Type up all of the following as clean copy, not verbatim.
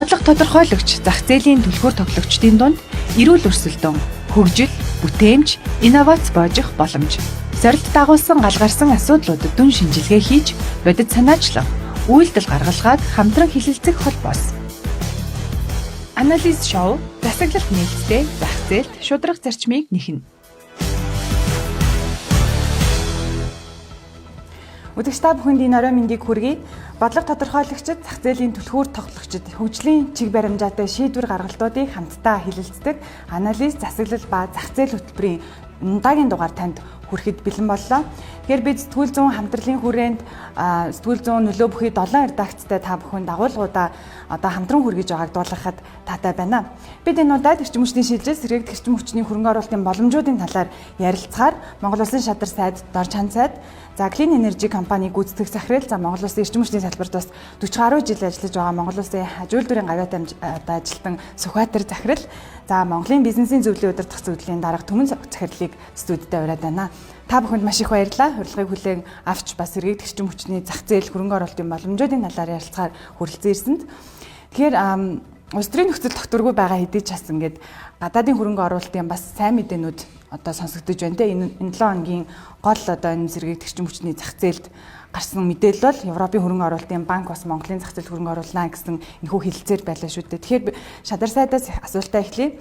бодлого тодорхойлогч, зах зээлийн түлхүүр тоглогчдын дунд эрүүл өрсөлдөөн, хөгжил, бүтээмж, инновац боожих боломж. Сорилт дагуулсан галгарсан асуудлуудад дүн шинжилгээ хийж, бодит санаачлан үйлдэл гаргалгаад хамтран хилэлцэх холбоос. Анализ шоу засаглалт нээлттэй зах зээлд шударга зарчмыг нэхнэ. Үзэгч та бүхэнд энэ орой мэндийг хүргэе. Бодлого тодорхойлогчид, зах зээлийн түлхүүр тоглогчид хөгжлийн чиг баримжаатай шийдвэр гаргалтуудыг хамтдаа хилэлцдэг анализ, засаглал ба зах зээл хөтөлбөрийн удаагийн дугаар танд хүрэхэд бэлэн боллоо. Тэгэхээр бид сэтгүүл зүүн хамтралын хүрээнд сэтгүүл зүүн нөлөө бүхий 7 редакцтай та бүхэнд дагуулгуудаа одоо хамтран хүргэж байгааг дуулгахад таатай байна. Бид энэ удаад эрчим хүчний шилжил, сэргээгдэх эрчим хүчний хөрөнгө оруулалтын боломжуудын талаар ярилцахаар Монгол Улсын шадар сайд, Дор чанд сайд, Clean Energy компани гүйцэтгэх захирал, Монгол Улсын эрчим хүчний салбарт бас 40 гаруй жил ажиллаж байгаа Монгол Улсын хажуулдурын гавьяатай ажилтан Сүхбаатар захирал, Монголын бизнесийн зөвлөлийн удирдах зөвлөлийн дарга Түмэн захирлыг студидд ураад байна. Та бүхэнд маш их баярлалаа. Урилгыг хүлээн авч бас сэргээгдэх эрчим хүчний зах зээл, хөрөнгө оруулалтын боломжуудын талаар ярилцахаар хүрэлцэн ирсэнд. Тэгэхээр улс төрийн нөхцөл тогтворгүй байгаа хэдий ч бас ингээд гадаадын хөрөнгө оруулалтын бас сайн мэдээнүүд одоо сонсогдож байна те. Энэ 7 хоногийн гол одоо энэ сэргээгдэх эрчим хүчний зах зээлд гарсан мэдээлэл бол Европын хөрөнгө оруулалтын банк бас Монголын зах зээлд хөрөнгө оруулна гэсэн энэхүү хэлэлцээр байлаа шүү дээ. Тэгэхээр шадар сайдаас асуултаа эхлэе.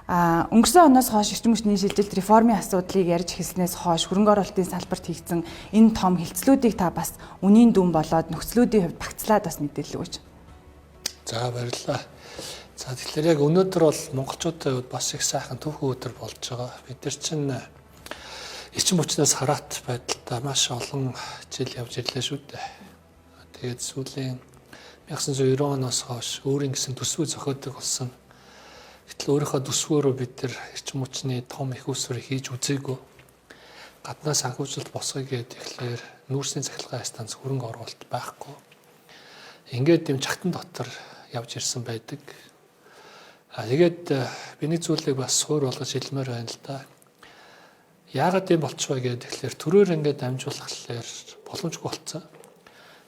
Өнгөрсөн оноос хойш эрчим хүчний шилжилт реформын асуудлыг ярьж эхэлснээс хойш хөрөнгө оруулалтын салбарт хийгдсэн энэ том хилцлүүдийг та бас үнийн дүн болоод нөхцлүүдийн хувьд багцлаад бас мэдээлэл өгөөч. За баярлалаа. За тэгэхээр яг өнөөдөр бол монголчуудын хувьд бас их сайхан түүхэн өдөр болж байгаа. Бид нар чинь эрчим хүчнээс хараат байдалтай маш олон жил явж ирлээ шүү дээ. Тэгээд сүүлийн 1990 оноос хойш өөрийн гэсэн төсвөө зохиодог болсон. Гэтэл өөрийнхөө төсвөөрөө бид нар эрчим хүчний том их усвар хийж үзээгүй. Гаднаас санхүүжилт босгоё гэдэг тэгэхээр нүүрсний цахилгаан станц хөрөнгө оруулалт байхгүй. Ингээд юм чагтан дотор явж ирсэн байдаг. Тэгээд би нэг зүйлийг бас суур болгож хэлмээр байна л да. Яагаад юм болчихвэ гэдэг тэгэхээр төрөөр ингээд дамжуулахлаар боломжгүй болцсон.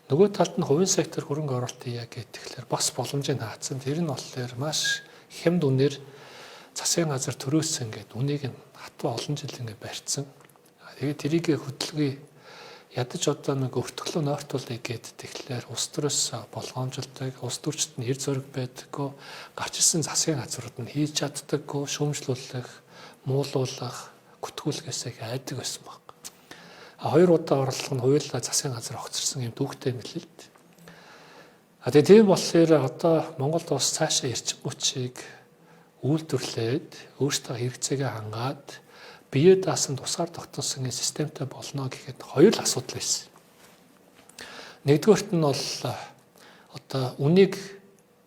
Нөгөө талд нь хувийн сектор хөрөнгө оруулалт хийя гэдэг тэгэхээр бас боломжийг хаацсан. Тэр нь болохоор маш хямд үнээр засгийн газар төрөөсөн гэдэг үнийг нь хатуу олон жил ингээд барьцсан. Тэгээд тэрийг хөдөлгөе ядаж одоо нэг өртгөлөө нойртуулъя гэдэг тэгэхээр улс төрөөс болгоомжлдог, улс төрчд нь хэр зориг байдаггүй, гарч ирсэн засгийн газрууд нь хийж чаддаггүй, шүүмжлүүлэх, муулуулах, гүтгүүлэхээс айдаг байсан баг. Хоёр удаа орлого нь хуулиа засгийн газар огцорсон юм дүүхтэй мэлээ л дээ. Тэгээд тийм болохоор одоо Монголд бас цаашаа эрчим хүчийг үйлдвэрлээд өөрсдөө хэрэгцээгээ хангаад бие даасан тусгаар тогтоосон системтэй болно гэхэд хоёр л асуудал байсан. Нэгдүгээрт нь бол одоо үнийг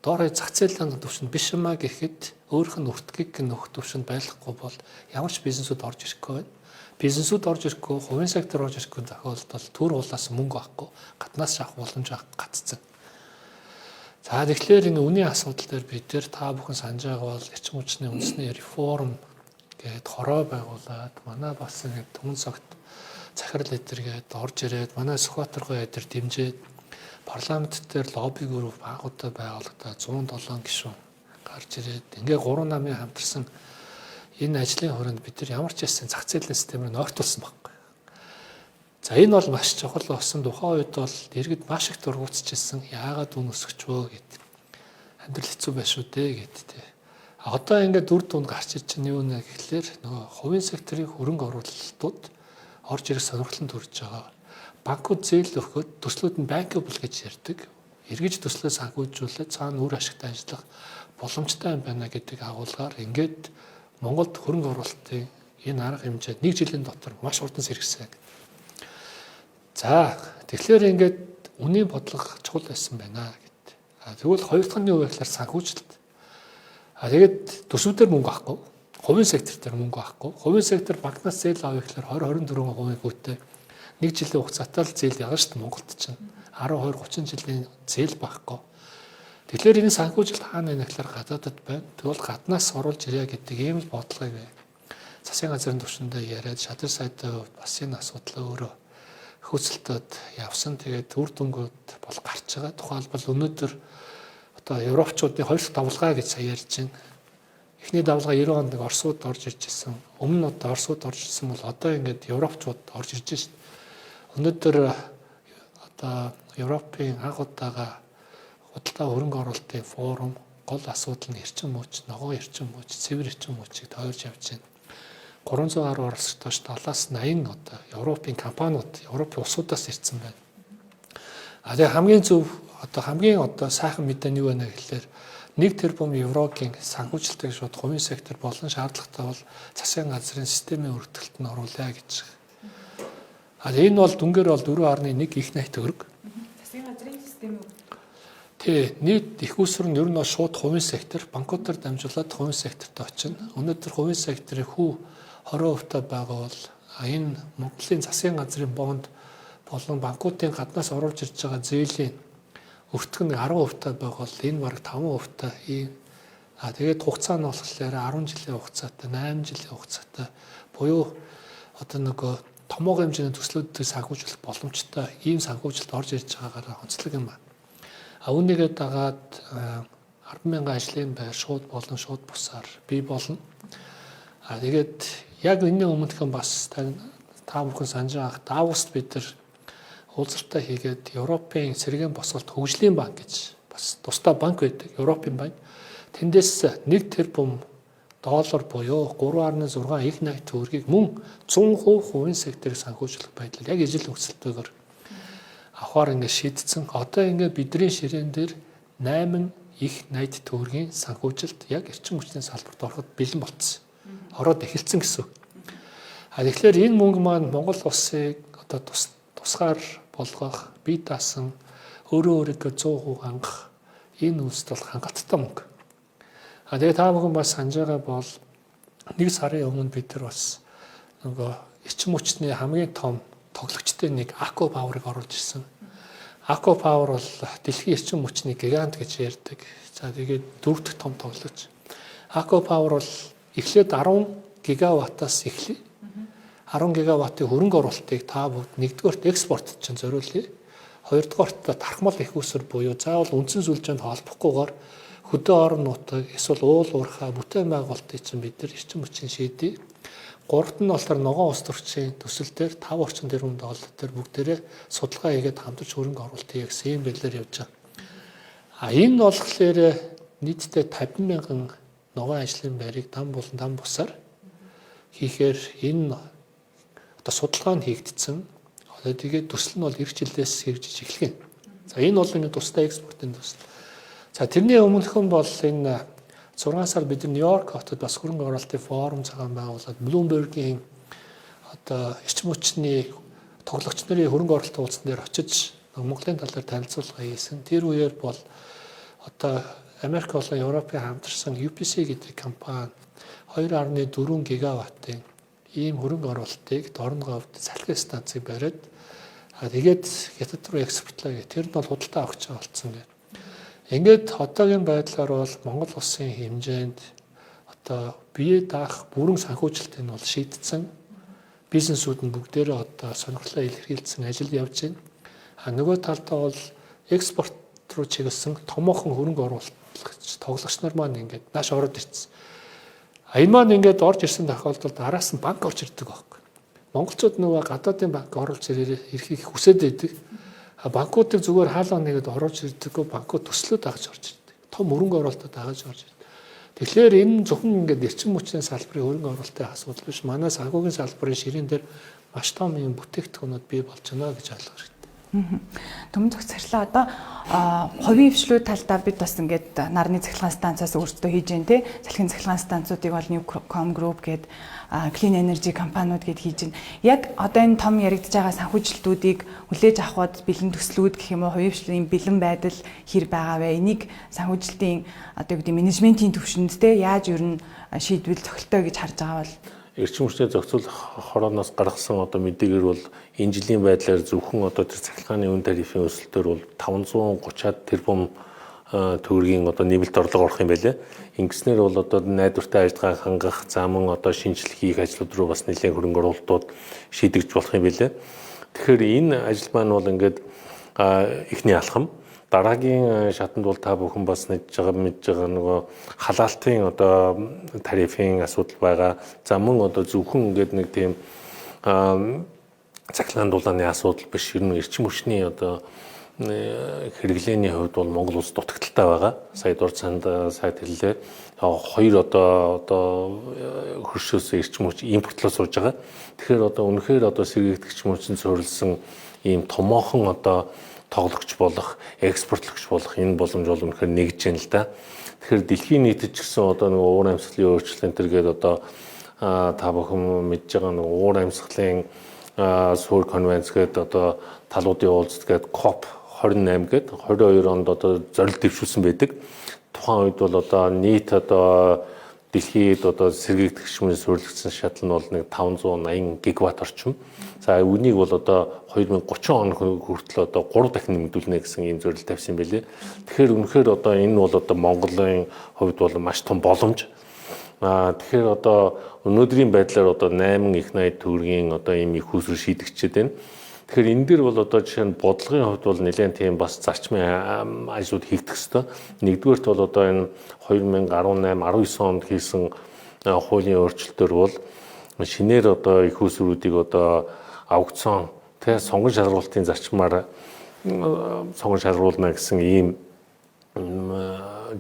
доорой зах зээлийн түвшинд биш юмаа гэхэд өөрөх нь өртгийг нөхөх түвшинд байлгахгүй бол ямар ч бизнесүүд орж ирэхгүй байна. Бизнесүүд орж ирэхгүй, хувийн сектор орж ирэхгүй тохиолдолд төр уулаас мөнгө авахгүй, гаднаас авах боломж гаццсан. За тэгэхээр энэ үнийн асуудал дээр бид та бүхэн санаж байгаа бол эрчим хүчний үндэсний реформ гээд хороо байгуулад манай бас ингэ түмэн цагт захирал эдэргээд орж ирээд манай Сүхбаатаргой эдэр дэмжиж парламент дээр лобби групп байгуулалтаа байгуулагдаад 107 гишүүн гарч ирээд ингээ 3 намын хамтарсан энэ ажлын хүрээнд бид нар ямар ч ясын зах зээлийн системээр нойртуулсан байхгүй. За энэ бол маш чухал болсон. Тухайн үед бол иргэд маш их дургуутчихсан. Яагаад үн өсөчвөө гэд. Амьдрал хэцүү байх шүү дээ гэдтэй. Одоо ингээд дүр тунд гарч ир чинь юу нэ гэхлээр нөгөө хувийн секторын хөрөнгө оруулалтууд орж ирэх сонирхол төрж байгаа. Банкуд зээл өгөхөд төслүүд нь bankable гэж ярьдаг. Эргэж төслөө санхүүжүүлээд цаана үр ашигтай ажиллах боломжтой юм байна гэдэг агуулгаар ингээд Монголд хөрөнгө оруулалтын энэ арга хэмжээ 1 жилийн дотор маш урдан сэргсэн. За тэгэхээр ингээд үнийн бодлого чухал байсан байна гэд. Тэгвэл хоёр дахь нь юу вэ гэхээр санхүүжилт. Тэгээд төсвүүдээр мөнгө авахгүй, хувийн сектор дээр мөнгө авахгүй. Хувийн сектор банкнаас зээл авъя гэхээр 20-24% хүүтэй 1 жилийн хугацаатай л зээл явна шүү дээ Монголд чинь. 10-20-30 жилийн зээл байхгүй. Тэгэхээр энэ санхүүжилт хаана байна гэхээр гадаадд байна. Тэгвэл гаднаас оруулж ирья гэдэг ийм л бодлогыг засгийн газрын түвшиндээ яриад шадар сайдын хувьд бас энэ асуудал өөрөө хөөцөлтөд явсан. Тэгээд үр дүнгууд бол гарч байгаа. Тухайлбал өнөөдөр одоо европчуудын хоёр дахь давлгаа гэж сая ярьж байна. Эхний давлгаа 90 онд нэг Оросууд орж ирж ирсэн. Өмнө нь одоо Оросууд орж ирсэн бол одоо ингээд европчууд орж ирж байна. Өнөөдөр одоо Европын анх удаага худалдаа хөрөнгө оруулалтын форум гол асуудал нь эрчим мууч, ногоон эрчим мууч, цэвэр эрчим муучийг тойрж явж байна. 300 гаруй оролцогчдоос 70-80 одоо Европын компаниуд, Европын улсуудаас ирсэн байна. Тэгээ хамгийн зөв хамгийн сайхан мэдээ нь юу вэ гэхээр 1 тэрбум еврогийн санхүүжилтийг шууд хувийн сектор болон шаардлагатай бол засгийн газрын системийн өргөдөлтөнд оруулъя гэж. Энэ бол дүнгээр бол 4.1 их найт төгрөг. Засгийн газрын системийн нийт их усвар нь ер нь шууд хувийн сектор, банкудаар дамжуулаад хувийн секторт очино. Өнөөдөр хувийн секторын 20% байгаа бол энэ Монголын засгийн газрын бонд болон банкуудын гаднаас оруулж ирж байгаа зээлийн өртгөх нь 10% байгаа бол энэ бараг 5% ийм. Тэгээд хугацаа нь болохоор 10 жилийн хугацаатай, 8 жилийн хугацаатай буюу томоогийн хэмжээний төслүүдэд санхүүжүүлэх боломжтой ийм санхүүжилт орж ирж байгаагаар онцлог юм байна. Үүнийгээ дагаад 10,000 ажлын байр шууд болон шууд бусаар бий болно. Тэгээд яг энэний өмнөхөн бас та бүхэн санаж байгаа Давост бид нар уулзалтаа хийгээд Европын сэргээн босголт хөгжлийн банк гэж бас тусдаа банк байдаг, Европын банк. Тэндээс 1 тэрбум доллар буюу 3.6 их найт төгрөгийг мөн 100% хувийн секторыг санхүүжүүлэх байдлаар яг ижил өсөлтөөр авахар ингэ шийдсэн. Одоо ингэ бидний ширээн дээр 8 их найт төгрөгийн санхүүжилт яг эрчим хүчний салбарт ороход бэлэн болцсон. Ороод эхэлсэн гэсэн. Тэгэхээр энэ мөнгө маань Монгол улсыг тусгаар болгох, бие даасан, өөрийнхөө 100% хангах энэ үйлсд бол хангалттай мөнгө. Тэгээ та бүхэн бас санаж байгаа бол 1 сарын өмнө бид нар бас эрчим хүчний хамгийн том тоглогчтой нэг Аква Паверыг оруулж ирсэн. Аква Павер бол дэлхийн эрчим хүчний гигант гэж ярьдаг. Тэгээд 4 дахь том тоглогч. Аква Павер бол эхлээд 10 гигаваттаас эхлэе. 10 гигаваттын хөрөнгө оруулалтыг та бүгд нэгдүгээрт экспортод чинь зориулъя. Хоёрдугаарт тархмал их усвар буюу заавал үндсэн сүлжээнд холбохгүйгээр хөдөө орон нутаг эсвэл уул уурхай бүтээн байгуулалтыг чинь бид нар эрчим хүчин шийдэе. Гуравт нь болохоор ногоон ус төрчийн төсөл дээр 5 орчим тэрбум доллар дээр бүгдээрээ судалгаа хийгээд хамтарч хөрөнгө оруулалтыг гэсэн юм байлаар явж байгаа. Энэ нь болохоор нийтдээ 50,000 ногоон ажлын байрыг дан болон дан бусаар хийхээр энэ судалгаа нь хийгдсэн. Тэгээд төсөл нь бол эх жилээс хэрэгжиж эхлэх юм. Энэ бол энэ тусдаа экспортын төсөл. Тэрний өмнөхөн бол энэ 6 сард бид Нью-Йорк хотод бас хөрөнгө оруулалтын форум цагаан байгуулад Bloomberg-ийн эрчим хүчний тоглогч нарын хөрөнгө оруулалтын уулзсан дээр очиж Монголын талаар танилцуулга хийсэн. Тэр үеэр бол Америк болон Европын хамтарсан UPC гэдэг компани 2.4 гигаваттын ийм хөрөнгө оруулалтыг дорногоо салхи станцыг бариад тэгээд хятад руу экспортлоо гэх. Тэр нь бол худалдаа авах гэж болсон гэх. Ингээд одоогийн байдлаар бол Монгол улсын хэмжээнд бие даах бүрэн санхүүжилтийг нь бол шийдсэн. Бизнесүүд нь бүгдээрээ сонирхлоо илэрхийлсэн ажил явж байна. Нөгөө талдаа бол экспорт руу чиглэсэн томоохон хөрөнгө оруулагч тоглогч нар маань ингээд нааш ороод ирсэн. Энэ маань ингээд орж ирсэн тохиолдолд араас нь банк орж ирдэг байхгүй. Монголчууд нөгөө гадаадын банк оруулж ирэхийг хүсээд байдаг. Банкуудыг зүгээр хаалга нэгэд оруулж ирдэггүй, банкуд төслүүд агж орж ирдэг. Том хөрөнгө оруулалтад агж орж ирдэг. Тэгэхээр энэ зөвхөн ингээд эрчим хүчний салбарын хөрөнгө оруулалтын асуудал биш. Манай санхүүгийн салбарын ширээн дээр маш том юм бүтээгдэхүүнүүд бий болж байна гэж ойлгох хэрэгтэй. Төмөн зөвцөрлөө хувийн хвшлүүд талдаа бид бас ингээд нарны цахилгаан станцаас өөрсдөө хийж байна те. Салхины цахилгаан станцуудыг бол Newcom Group гээд Clean Energy компаниуд гээд хийж байна. Яг одоо энэ том яригдж байгаа санхүүжилтүүдийг хүлээж авахд бэлэн төслүүд гэх юм уу хувийн хвшлийн бэлэн байдал хэр байгаа вэ? Энийг санхүүжилтийн менежментийн төвшөнд те яаж ер нь шийдвэл зохилтой гэж харж байгаа бол эрчим хүчний зохицуулах хорооноос гаргасан мэдээгээр бол энэ жилийн байдлаар зөвхөн тэр цахилгааны үн тарифын өсөлтөөр бол 530-аад тэрбум төгрөгийн нэмэлт орлого орох юм байлээ. Ингэснээр бол найдвартай ажиллагаа хангах, заман шинжилгээ хийх ажлууд руу бас нэлээд хөрөнгө оруулалтууд шийдэгдэж болох юм байлээ. Тэгэхээр энэ ажил маань бол ингээд эхний алхам. дараагийн шатанд бол та бүхэн бас мэдж байгаа нөгөө халаалтын одоо тарифын асуудал байгаа. За мөн одоо зөвхөн ингээд нэг тийм цахилгаан дулааны асуудал биш, ер нь эрчим хүчний одоо хэрэглээний хувьд бол Монгол улс дутагдaltaй байгаа. Сая дурцанд сайд хэллээ. Хоёр одоо хөршөөс эрчим хүч импортлоо сууж байгаа. Тэгэхээр одоо үнэхээр одоо сэргийгдэгч мөчөнд суурилсан ийм томоохон одоо тоглогч болох, экспортлогч болох энэ боломж бол үнэхээр нэгж байна л да. Тэгэхээр дэлхийн нийтэд ч гэсэн одоо нэг уур амьсгалын өөрчлөлт гэдэг одоо та бүхэн мэдж байгаа нэг уур амьсгалын суурь конвенц гэдэг одоо талуудын уулзалт гэдэг COP 28 гэдэг 22 онд одоо зорилт дэвшүүлсэн байдаг. Тухайн үед бол одоо нийт одоо дэлхийд одоо сэргийгдэгч мөн суурилсан шатал нь бол нэг 580 гигаватт орчим. За үнийг бол одоо 2030 он хүртэл одоо 3 дахин нэмэгдүүлнэ гэсэн ийм зорилт тавьсан байлээ. Тэгэхээр үнэхээр одоо энэ бол одоо Монголын хувьд бол маш том боломж. Тэгэхээр одоо өнөөдрийн байдлаар одоо 8 их 80 төгрөгийн одоо ийм их усрыг шийдэгчээд байна. Тэгэхээр энэ дэр бол одоо жишээ нь бодлогын хувьд бол нэлээд тийм бас зарчмын ажлууд хийгдэх ёстой. Нэгдүгээрт бол одоо энэ 2018-19 онд хийсэн хуулийн өөрчлөлтөөр бол шинээр одоо их усруудыг одоо аукцион тэ сонгон шалгуулалтын зарчмаар сонгон шалгуулна гэсэн ийм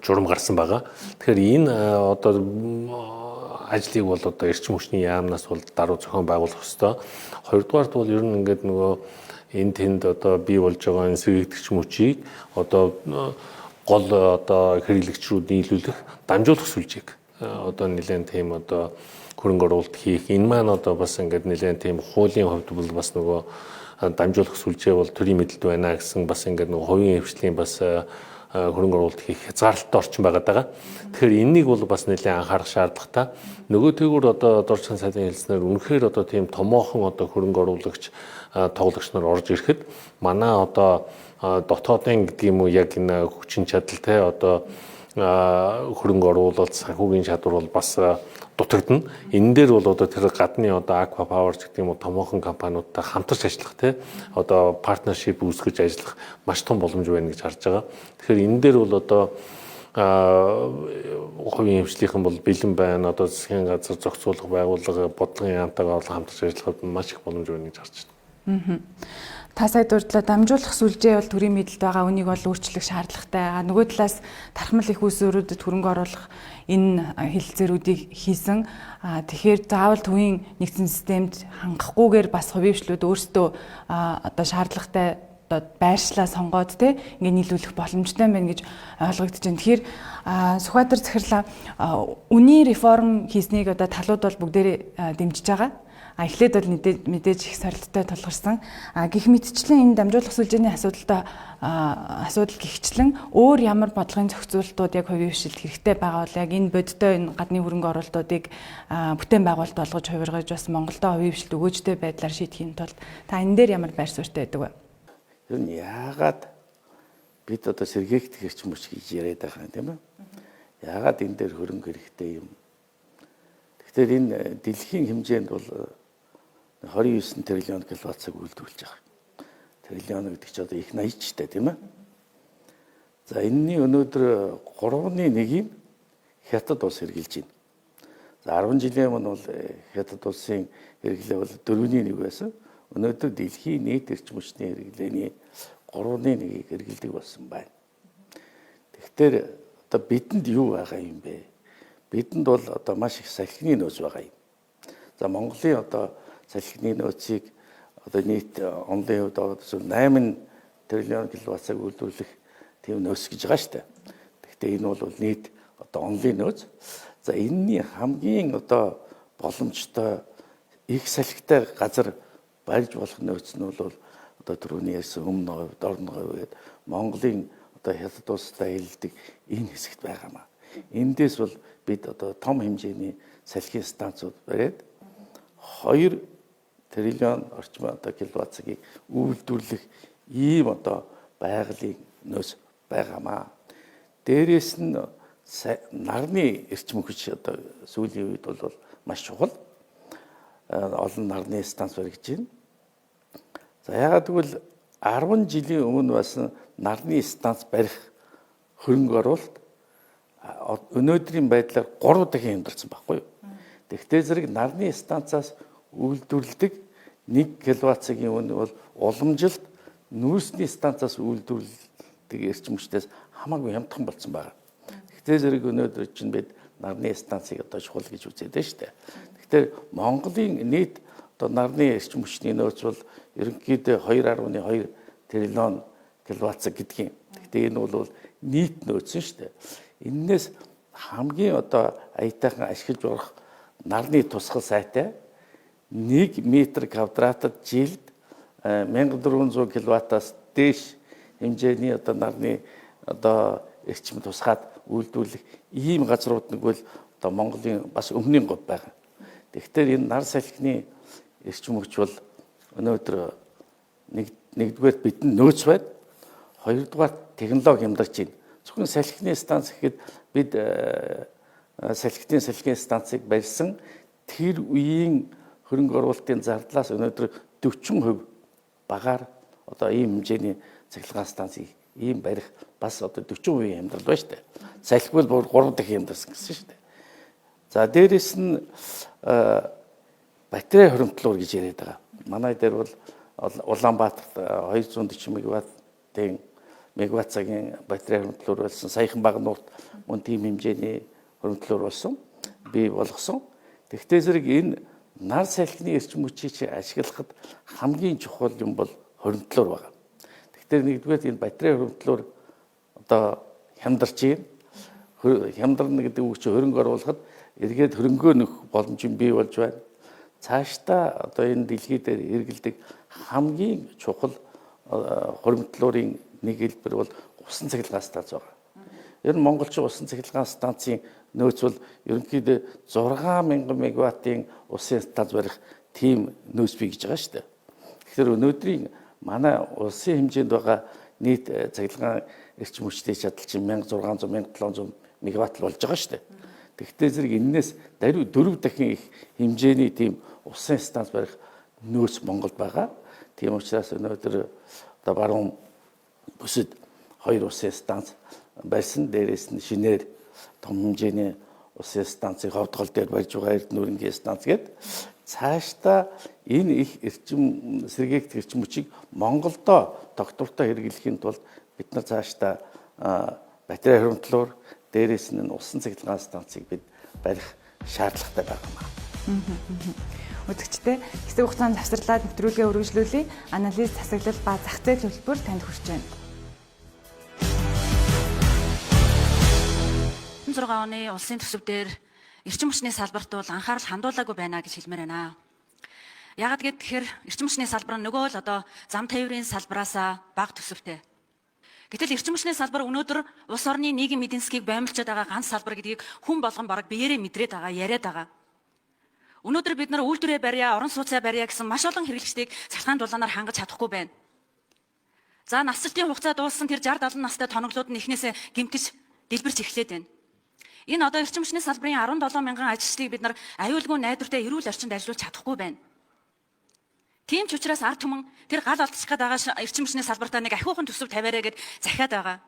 журам гарсан байгаа. Тэгэхээр энэ одоо ажлыг бол одоо эрчим хүчний яамнаас бол даруй зохион байгуулах ёстой. Хоёрдугаарт бол ер нь ингээд нөгөө энэ тэнд одоо бий болж байгаа энэ сэргийгдэгч мөчийг одоо гол одоо хэрэглэгчрүүд нийлүүлэх дамжуулах сүлжээг одоо нэлээд тийм одоо хөрөнгө оруулалт хийх энэ маань одоо бас ингээд нэлээд тийм хуулийн хувьд бол бас нөгөө дамжуулах сүлжээ бол төрийн мэдэлд байна гэсэн бас ингээд нөгөө хувийн хвшлийн бас хөрөнгө оруулалт хийх хязгаарлалттай орчин байгаа даа. Тэгэхээр энэнийг бол бас нэлээд анхаарах шаардлагатай. Нөгөөтэйгүр одоо дурчин сайдын хэлснээр үнэхээр одоо тийм томоохон одоо хөрөнгө оруулагч тоглогч нар орж ирэхэд манай одоо дотоодын гэдэг юм уу яг энэ хүчин чадал те одоо хөрөнгө оруулалт санхүүгийн чадвар бол бас дутагдана. Энэ дээр бол одоо тэр гадны одоо Aqua Power гэдэг юм уу томоохон компаниудтай хамтарч ажиллах те одоо партнершип үүсгэж ажиллах маш том боломж байна гэж харж байгаа. Тэгэхээр энэ дээр бол одоо хувийн хвшлийнхэн бол бэлэн байна. Одоо засгийн газар зохицуулах байгууллага бодлогын яамтайгаа хамтарч ажиллахад маш их боломж байна гэж харж байна. Та сая дурдлаа дамжуулах сүлжээ бол төрийн мэдэлд байгаа, үнийг бол өөрчлөх шаардлагатай. Нөгөө талаас тархмал их усрүүдэд хөрөнгө оруулах энэ хэлэлцээрүүдийг хийсэн. Тэгэхээр заавал төвийн нэгдсэн системд хангахгүйгээр бас хувийн хвшлүүд өөрсдөө одоо шаардлагатай байршлаа сонгоод те ингээ нийлүүлэх боломжтой байна гэж ойлгогдож байна. Тэгэхээр Сүхбаатар захирлаа үнийн реформ хийснийг одоо талууд бол бүгдээрээ дэмжиж байгаа. Эхлээд бол мэдээж их сорилттой тулгарсан. Гэх мэтчлэн энэ дамжуулах сүлжээний асуудал гихчлэн өөр ямар бодлогын зохицуултууд яг хувийн хвшилд хэрэгтэй байгаа бол яг энэ бодтой энэ гадны хөрөнгө оруулалтуудыг бүтээн байгуулалт болгож хувиргаж бас Монголдо хувийн хвшилд өгөөжтэй байдлаар шийдэхийн тулд та энэ дээр ямар байр суурьтай байдаг вэ? Ер нь яагаад бид одоо сэргээгдэх эрчим хүч гэж яриад байгаа юм тийм ээ? Яагаад энэ дээр хөрөнгө хэрэгтэй юм? Тэгэхээр энэ дэлхийн хэмжээнд бол 29 триллион киловатт-цаг үйлдвэрлэж байгаа. Триллион гэдэг чинь одоо их 80-чтэй тийм ээ. За энэний өнөөдөр 3.1-ийг хятад улс хэрэгжилж байна. За 10 жилийн өмнө бол хятад улсын хэрэглээ бол 4.1 байсан. Өнөөдөр дэлхийн нийт эрчим хүчний хэрэглээний 3.1-ийг хэрэгэлдэг болсон байна. Тэгэхээр одоо бидэнд юу байгаа юм бэ? Бидэнд бол одоо маш их салхины нөөц байгаа юм. За Монголын одоо салхины нөөцийг одоо нийт онлын хувьд 8 триллион киловатт-цаг үйлдвэрлэх тийм нөөц гэж байгаа шүү дээ. Гэхдээ энэ бол нийт одоо онлын нөөц. За энэний хамгийн одоо боломжтой их салхитай газар барьж болох нөөц нь бол одоо түрүүний ярьсан өмнө дорн говь гэдэг Монголын одоо хятад улстай хэлдэг энэ хэсэгт байгаамаа. Эндээс бол бид одоо том хэмжээний салхины станцууд бариад 2 триллион орчим одоо киловатт-цагийг үйлдвэрлэх ийм одоо байгалийн нөөц байгаамаа. Дээрээс нь нарны эрчим хүч одоо сүүлийн үед бол маш чухал. Олон нарны станц баригдаж байна. За яагаад гэвэл 10 жилийн өмнө бас нарны станц барих хөрөнгө оруулалт өнөөдрийн байдлаар 3 дахин хямдарсан байхгүй юу? Тэгтээ зэрэг нарны станцаас үйлдвэрлэдэг 1 кВц-ийн үнэ бол уламжилт нүүрсний станцаас үйлдвэрлэдэг эрчим хүчнээс хамаагүй хямдхан болсон байна. Тэгтээ зэрэг өнөөдөр чинь бид нарны станцыг одоо чухал гэж үзээд байна шүү дээ. Тэгэхээр Монголын нийт одоо нарны эрчим хүчний нөөц бол ерөнхийдөө 2.2 триллион кВц гэдгийг. Гэхдээ энэ бол нийт нөөц нь шүү дээ. Эннээс хамгийн одоо аятайхан ашиглаж болох нарны тусгал сайтай 1 м квадратад жилд 1400 кВт-аас дээш хэмжээний одоо нарны одоо эрчим тусгаад үйлдвэрлэх ийм газрууд нэг бол одоо Монголын бас өмнгийн гол байгаа. Тэгэхээр энэ нар салхины эрчим хүч бол өнөөдөр нэгдүгээр бидний нөөц байна. Хоёрдугаар технологи хямдарч байна. Зөвхөн салхины станц гэхэд бид салхины станцыг барьсан тэр үеийн хөрөнгө оруулалтын зардлаас өнөөдөр 40% багаар одоо ийм хэмжээний цахилгаан станцыг ийм барих бас одоо 40% хямдрал байна шүү дээ. Салхивал бүр 3 дахин хямдарсан гэсэн шүү дээ. За дээрэс нь батарей хоригдлуур гэж яриад байгаа. Манай дээр бол Улаанбаатарт 240 мегаватцагийн батарей хоригдлуур болсон. Саяхан Багнуурт мөн тийм хэмжээний хоригдлуур болсон. Бий болгосон. Тэгтээ зэрэг энэ нар салхины эрчим хүчийг ашиглахад хамгийн чухал юм бол хоригдлуур байна. Тэгэхээр нэгдүгээр энэ батарей хоригдлуур одоо хямдарч байна. Хямдарна гэдэг үг чинь хөрөнгө оруулахад эргээд хөрөнгөө нөх боломж юм бий болж байна. Цаашдаа одоо энэ дэлхий дээр хэрэгэлдэг хамгийн чухал хоригдлуурын нэг хэлбэр бол усан цахилгаан станц байна. Ер нь монголчин усан цахилгаан станцын нөөц бол ерөнхийдөө 6000 мегаваттын усын станц барих тийм нөөц бий гэж байгаа шүү дээ. Тэгэхээр өнөөдрийн манай улсын хэмжээнд байгаа нийт цахилгаан эрчим хүчтэй чадал чинь 1600 1700 мегаватт болж байгаа шүү дээ. Тэгвэл зэрэг энэс даруй 4 дахин их хэмжээний тийм усын станц барих нөөц Монголд байгаа. Тийм учраас өнөөдөр одоо баруун бүсэд 2 усын станц барьсан, дээрээс нь шинээр том хэмжээний усын станцыг ховдгол дээр барьж байгаа Эрдэнэ станц гээд цаашдаа энэ их эрчим сэргээгдэх эрчим хүчийг Монголдо тогтвортой хэрэглэхийн тулд бид нар цаашдаа батарей хоригдлуур дээрээс нь усан цахилгаан станцыг бид барих шаардлагатай байна. Үзэгчдээ хэсэг хугацаанд завсарлаад нэвтрүүлгээ үргэлжлүүлээ. Анализ, засаглал ба зах зээл төлбөр танд хүрч байна. 6 оны улсын төсөв дээр эрчим хүчний салбарт бол анхаарал хандуулаагүй байна гэж хэлмээр байна. Яагаад гэхээр эрчим хүчний салбар нь нөгөө л одоо зам тээврийн салбараасаа бага төсөвтэй. Гэтэл эрчим хүчний салбар өнөөдөр улс орны нийгэм эдийн засгийг боомлчод байгаа ганц салбар гэдгийг хүн болгон бараг биеэрээ мэдрээд байгаа, яриад байгаа. Өнөөдөр бид нар үйлдвэрээ барья, орон сууцаа барья гэсэн маш олон хэрэглэгчдийг цалхаан дулаанаар хангаж чадахгүй байна. За насжилтын хугацаа дууссан тэр 60-70 настай тоноглууд нь эхнээсээ гэмтэж дэлбэрч эхлээд байна. Энэ одоо эрчим хүчний салбарын 17 мянган ажилчдыг бид нар аюулгүй найдвартай эрүүл орчинд ажиллуулж чадахгүй байна. Тийм ч учраас ард түмэн тэр гал олдчих гээд байгаа эрчим хүчний салбартаа нэг ахиухан төсөв тавиараа гэд захиад байгаа.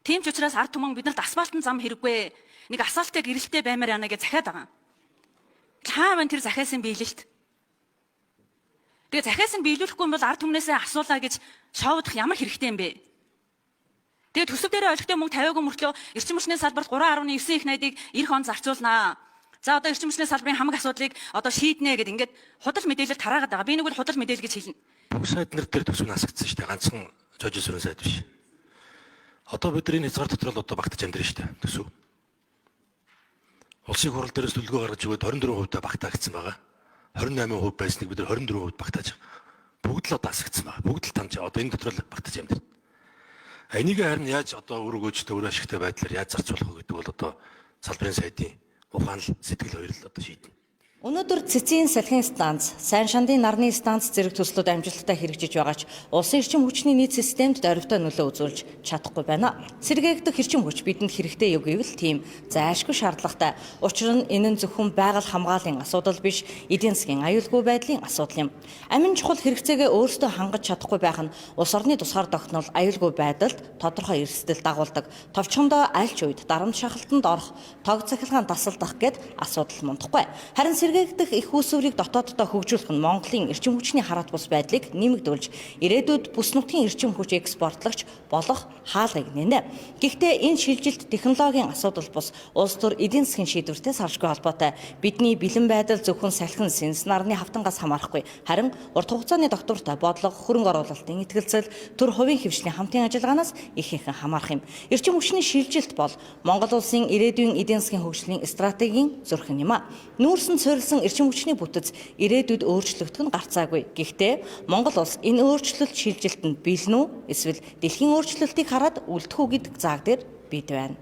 Тийм ч учраас ард түмэн бид нарт асфальтын зам хэрэггүй, нэг асфальтыг гэрэлтэй баймаар яана гэж захиад байгаа. Хааван тэр захиасан биелэлт. Тэгээ захиасан биелүүлэхгүй бол ард түмнээсээ асуулаа гэж шоудах ямар хэрэгтэй юм бэ? Тэгээ төсөв дээр олигтой мөнгө тавиагүй мөртлөө эрчим хүчний салбарт 3.9 их найдыг эх он зарцуулнаа. За одоо эрчим хүчний салбарын хамаг асуудлыг одоо шийднэ гэд ингээд худал мэдээлэл тараагаад байгаа. Би нэг бол худал мэдээлэл гэж хэлнэ. Бүх сайд нар дээр төсөв насагдсан шүү дээ. Ганцхан жожин сүрэн сайд биш. Одоо бид нар энэ хязгаар дотор л одоо багтаж амьдрын шүү дээ. Төсөв. Улсын хурал дээрээс төлгөө гаргаж өгөөд 24% та багтаагдсан байгаа. 28% байсныг бид нар 24% багтааж бүгд л одоо асагдсан байгаа. Бүгд л таньж одоо энэ дотор л багтаж амьдрын. Энийг харин яаж одоо өөр өгөөжтэй өөр ашигтай байдлаар яаж зарцуулах вэ гэдэг бол одоо салбарын сайдын ухаан сэтгэл хоёр л одоо шийднэ. Өнөөдөр цэцгийн салхин станц, сайн шандын нарны станц зэрэг төслүүд амжилттай хэрэгжиж байгаач улсын эрчим хүчний нийт системд дөрвтэй нөлөө үзүүлж чадахгүй байна. Сэргээгдэх эрчим хүч бидэнд хэрэгтэй юу гэвэл тийм зайлшгүй шаардлагатай. Учир нь энэ нь зөвхөн байгаль хамгааллын асуудал биш, эдийн засгийн аюулгүй байдлын асуудал юм. Амин чухал хэрэгцээгээ өөрсдөө хангаж чадахгүй байх нь улс орны тусгаар тогтнол аюулгүй байдалд тодорхой эрсдэл дагуулдаг. Товчхондоо аль ч үед дарамт шахалтанд орох, тог цахилгаан тасалдах гэд асуудал мундахгүй. Харин сэргээгдэх их үүсвэрийг дотооддоо хөгжүүлэх нь Монголын эрчим хүчний хараат бус байдлыг нэмэгдүүлж, ирээдүйд бүс нутгийн эрчим хүч экспортлагч болох хаалгыг нэнэ. Гэхдээ энэ шилжилт технологийн асуудал бус улс төр эдийн засгийн шийдвэртэй салшгүй холбоотой. Бидний бэлэн байдал зөвхөн салхин сэнс нарны хавтангаас хамаарахгүй, харин урт хугацааны доктортой бодлого, хөрөнгө оруулалтын итгэлцэл, төр хувийн хвшлийн хамтын ажиллагаанаас их ихэнх хамаарах юм. Эрчим хүчний шилжилт бол Монгол улсын ирээдүйн эдийн засгийн хөгжлийн стратегийн зүрхэн юм а. Нүүрсэн суурилсан эрчим хүчний бүтэц ирээдүйд өөрчлөгдөх нь гарцаагүй. Гэхдээ Монгол улс энэ өөрчлөлт шилжилтэнд бэлэн үү? Эсвэл дэлхийн өөрчлөлтийг хараад үлдэх үү гэдэг зааг дээр бид байна.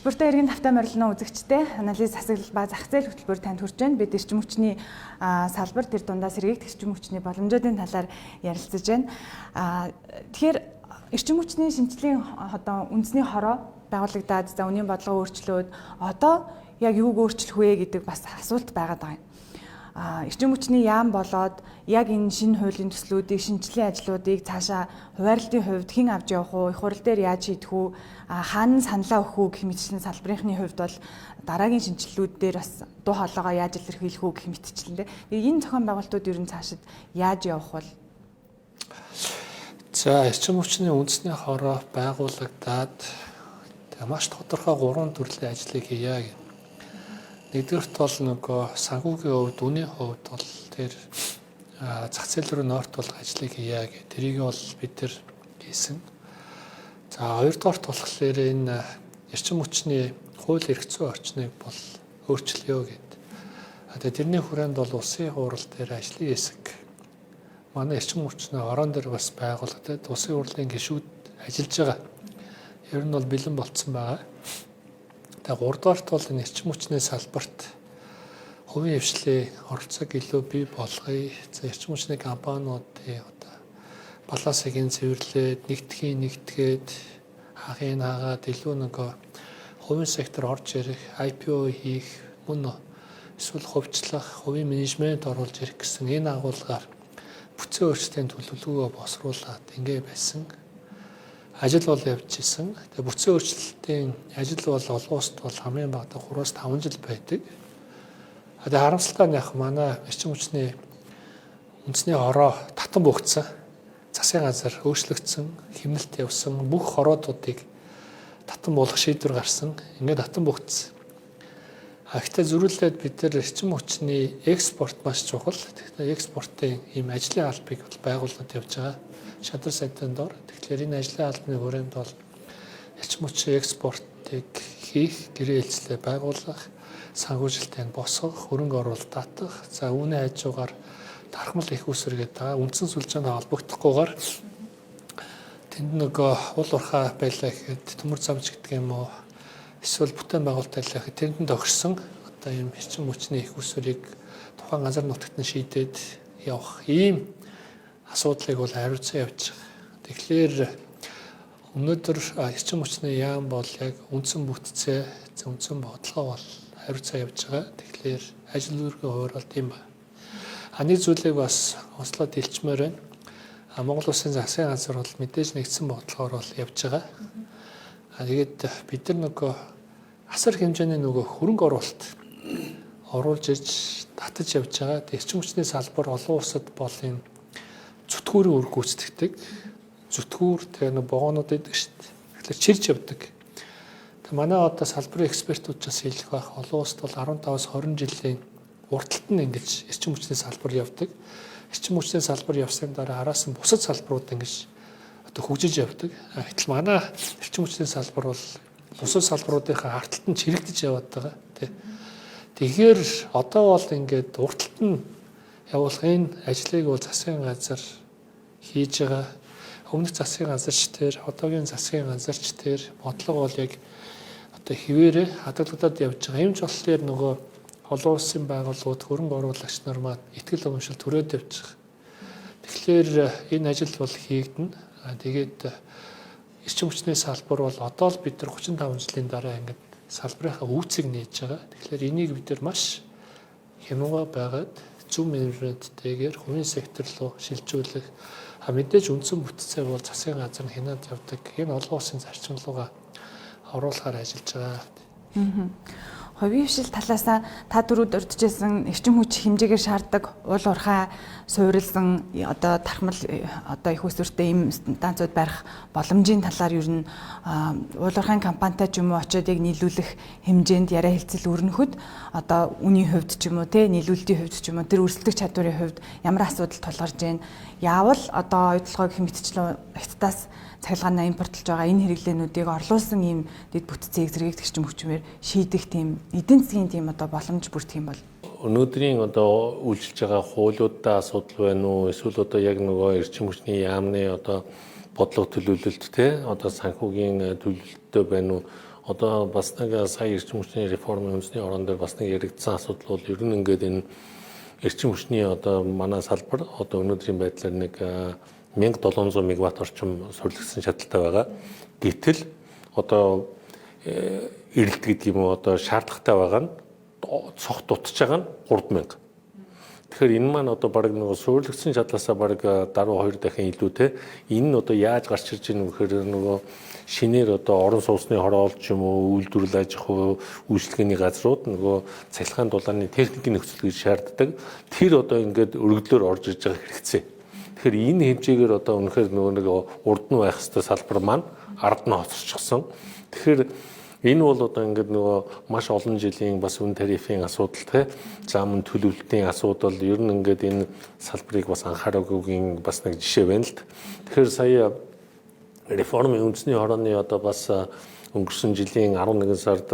Хөтөлбөртэй иргэн тавтай морилно үзэгчтэй анализ засаглал ба зах зээл хөтөлбөр танд хүрч байна. Бид эрчим хүчний салбар тэр дундаа сэргээгдэх эрчим хүчний боломжуудын талаар ярилцаж байна. Тэгэхээр эрчим хүчний шинжилгээний одоо үндэсний хороо байгуулагдаад за үнийн бодлого өөрчлөөд одоо яг юуг өөрчлөх вэ гэдэг бас асуулт байгаад байгаа юм. Эрчим хүчний яам болоод яг энэ шинэ хуулийн төслүүдийг, шинжилгээ ажлуудыг цаашаа хуваарлтын хувьд хэн авч явах уу, их хурл дээр яаж шийдэх үү, хаана саналаа өгөх үү гэх мэтчлэн салбарынхны хувьд бол дараагийн шинжилгүүд дээр бас дуу хоолойгоо яаж илэрхийлэх үү гэх мэтчлэн дээ. Энэ зохион байгуулалтууд ер нь цаашид яаж явах бол? За эрчим хүчний үндэсний хороо байгуулагдаад маш тодорхой 3 төрлийн ажлыг хийя гэх. Нэгдүгээрт бол нөгөө санхүүгийн хувьд, үнийн хувьд бол тэр зах зээл рүү нойртуулах ажлыг хийя гэх. Тэрийг бол бид тэр хийсэн. За хоёрдугаарт болохоор энэ эрчим хүчний хууль эрх зүйн орчныг бол өөрчлөё гэд. Тэгээ тэрний хүрээнд бол улсын хурал дээр ажлын хэсэг манай эрчим хүчний орон дээр бас байгуулагдаад улсын хурлын гишүүд ажиллаж байгаа. Ер нь бол бэлэн болцсон байгаа. Тэгээ 3 дугаарт бол энэ эрчим хүчний салбарт хувийн хвшлийн оролцоог илүү бий болгоё. За эрчим хүчний компаниудын одоо балансыг цэвэрлээд нэгтгээд хаахын хагаад илүү нөгөө хувийн сектор орж ирэх, IPO хийх, мөн эсвэл хувьчлах, хувийн менежмент оруулж ирэх гэсэн энэ агуулгаар бүтцийн өөрчлөлтийн төлөвлөгөөгөө босруулаад ингэ байсан. Ажил бол явж исэн. Тэгээ бүтцийн өөрчлөлтийн ажил бол олон улсад бол хамгийн багадаа 3-5 жил байдаг. Тэгээ харамсалтай нь яг манай эрчим хүчний үндэсний хороо татан бөгцсөн. Засгийн газар өөрчлөгдсөн, хэмнэлт явсан, бүх хороодуудыг татан буулгах шийдвэр гарсан. Ингээд татан бөгцсөн. Гэхдээ зөрүүлээд бид нар эрчим хүчний экспорт маш чухал. Тэгэхээр экспортын ийм ажлын албыг бол байгууллагад явж байгаа. Шадар сайтын дор. Тэгэхээр энэ ажлын албаны хүрээнд бол эрчим хүчний экспортыг хийх, гэрээ хэлцлээ байгуулах, санхүүжилтийг босгох, хөрөнгө оруулалт татах, за үүний хажуугаар дархмал их үүсвэр гэдэг байгаа. Үндсэн сүлжээнд холбогдохгүйгээр тэнд нөгөө уул уурхай байлаа гэхэд төмөр замч гэдэг юм уу? Эсвэл бүтээн байгуулалт байлаа гэхэд тэрэнд тохирсон одоо ийм эрчим хүчний их үүсвэрийг тухайн газар нутагт нь шийдээд явах ийм асуудлыг бол хариуцсан явж байгаа. Тэгэхээр өнөөдөр эрчим хүчний яам бол яг үндсэн бүтцээ, үндсэн бодлого бол хариуцсан явж байгаа. Тэгэхээр ажил үүргийн хуваарь тийм ба. Нэг зүйлийг бас онцлоод хэлчмээр байна. Монгол Улсын засгийн газар бол мэдээж нэгдсэн бодлогоор бол явж байгаа. Тэгээд бид нар нөгөө асар хэмжээний нөгөө хөрөнгө оруулалт оруулж иж татаж явж байгаа. Эрчим хүчний салбар олон улсад бол энэ зүтгүүрийн үр гүйцэтгэдэг. Зүтгүүр тэгээ нэг богоонууд байдаг шүү дээ. Тэгэхээр чирж явдаг. Тэгээ манай одоо салбарын экспертуудаас хэлэх байх олон улсад бол 15-20 жилийн урталт нь ингэж эрчим хүчний салбар явдаг. Эрчим хүчний салбар явсны дараа араас нь бусад салбарууд ингэж одоо хөгжиж явдаг. Гэтэл манай эрчим хүчний салбар бол бусад салбаруудынхаа арталт нь чирэгдэж яваад байгаа тий. Тэгэхээр одоо бол ингээд урталт нь явуулах энэ ажлыг бол засгийн газар хийж байгаа. Өмнөх засгийн газарч тэр одоогийн засгийн газарч тэр бодлого бол яг одоо хിവэрэ хадгалагдаад явж байгаа. Ийм ч болохоор нөгөө олон улсын байгууллагууд хөрөнгө оруулагч нар маань ихтгэл урамшил төрөөд явж байгаа. Тэгэхээр энэ ажил бол хийгдэнэ. Тэгээд эрчим хүчний салбар бол одоо л бид нар 35 жилийн дараа ингээд салбарынхаа үүсийг нээж байгаа. Тэгэхээр энийг бид нар маш хямдгаа байгаад зөв менежменттэйгээр хувийн сектор руу шилжүүлэх мэдээж үндсэн бүтцээ бол засгийн газар хянаад явдаг. Энэ олон улсын зарчим руугаа оруулахаар ажиллаж байгаа. Хувийн хвшил талаасаа та дөрөв дурджсэн эрчим хүч хэмжээгээр шаарддаг уул уурхай суурилсан одоо тархмал одоо их усүртэй ийм станцууд барих боломжийн талаар ер нь уул уурхайн компанитай ч юм уу очиод яг нийлүүлэх хэмжээнд яриа хэлцэл өрнөхөд одоо үнийн хувьд ч юм уу те нийлүүлэлтийн хувьд ч юм уу тэр өрсөлдөх чадварын хувьд ямар асуудал тулгарч байна. Яавал одоо оюутлогын хэмжээчлэн хятадаас цахилгаанаа импортлж байгаа энэ хэрэглээнүүдийг орлуулсан ийм дэд бүтцийг зэрэгт эрчим хүчмээр шийдэх тийм эдийн засгийн тийм одоо боломж бүрдэх юм бол өнөөдрийн одоо үйлчилж байгаа хуулиудаа асуудал байна уу эсвэл одоо яг нөгөө эрчим хүчний яамны одоо бодлого төлөвлөлт те одоо санхүүгийн төлөвлөлттэй байна уу одоо бас нэг сая эрчим хүчний реформын үндэсний орон дээр бас нэг яригдсан асуудал бол ер нь ингээд энэ эрчим хүчний одоо манай салбар одоо өнөөдрийн байдлаар нэг 1700 мегаватт орчим сурлагдсан чадaltaй байгаа. Гэтэл одоо эрэлт гэдэг юм уу одоо шаардлагатай байгаа нь цогт дутж байгаа нь 3000. Тэгэхээр энэ маань одоо баг нэг сурлагдсан чадлаасаа баг даруй 2 дахин илүү те. Энэ нь одоо яаж гарч ирж байгаа нөхөр нөгөө шинээр одоо орон сууцны хороолт ч юм уу үйлдвэрлэл аж ахуй үйлчлэгээний газрууд нөгөө цахилгаан дулааны техникийн нөхцөл гэж шаарддаг. Тэр одоо ингээд өргөдлөөр орж иж байгаа хэрэгцээ. Тэгэхээр энэ хэмжээгээр одоо үнэхээр нөгөө нэг урд нь байх хэвээр салбар маань ард нь хоцорчихсон. Тэгэхээр энэ бол одоо ингээд нөгөө маш олон жилийн бас үн тарифын асуудал те зам төлөвлөлтийн асуудал ер нь ингээд энэ салбарыг бас анхаараагүйгийн бас нэг жишээ байна л. Тэгэхээр сая реформын үндэсний хорооны одоо бас өнгөрсөн жилийн 11 сард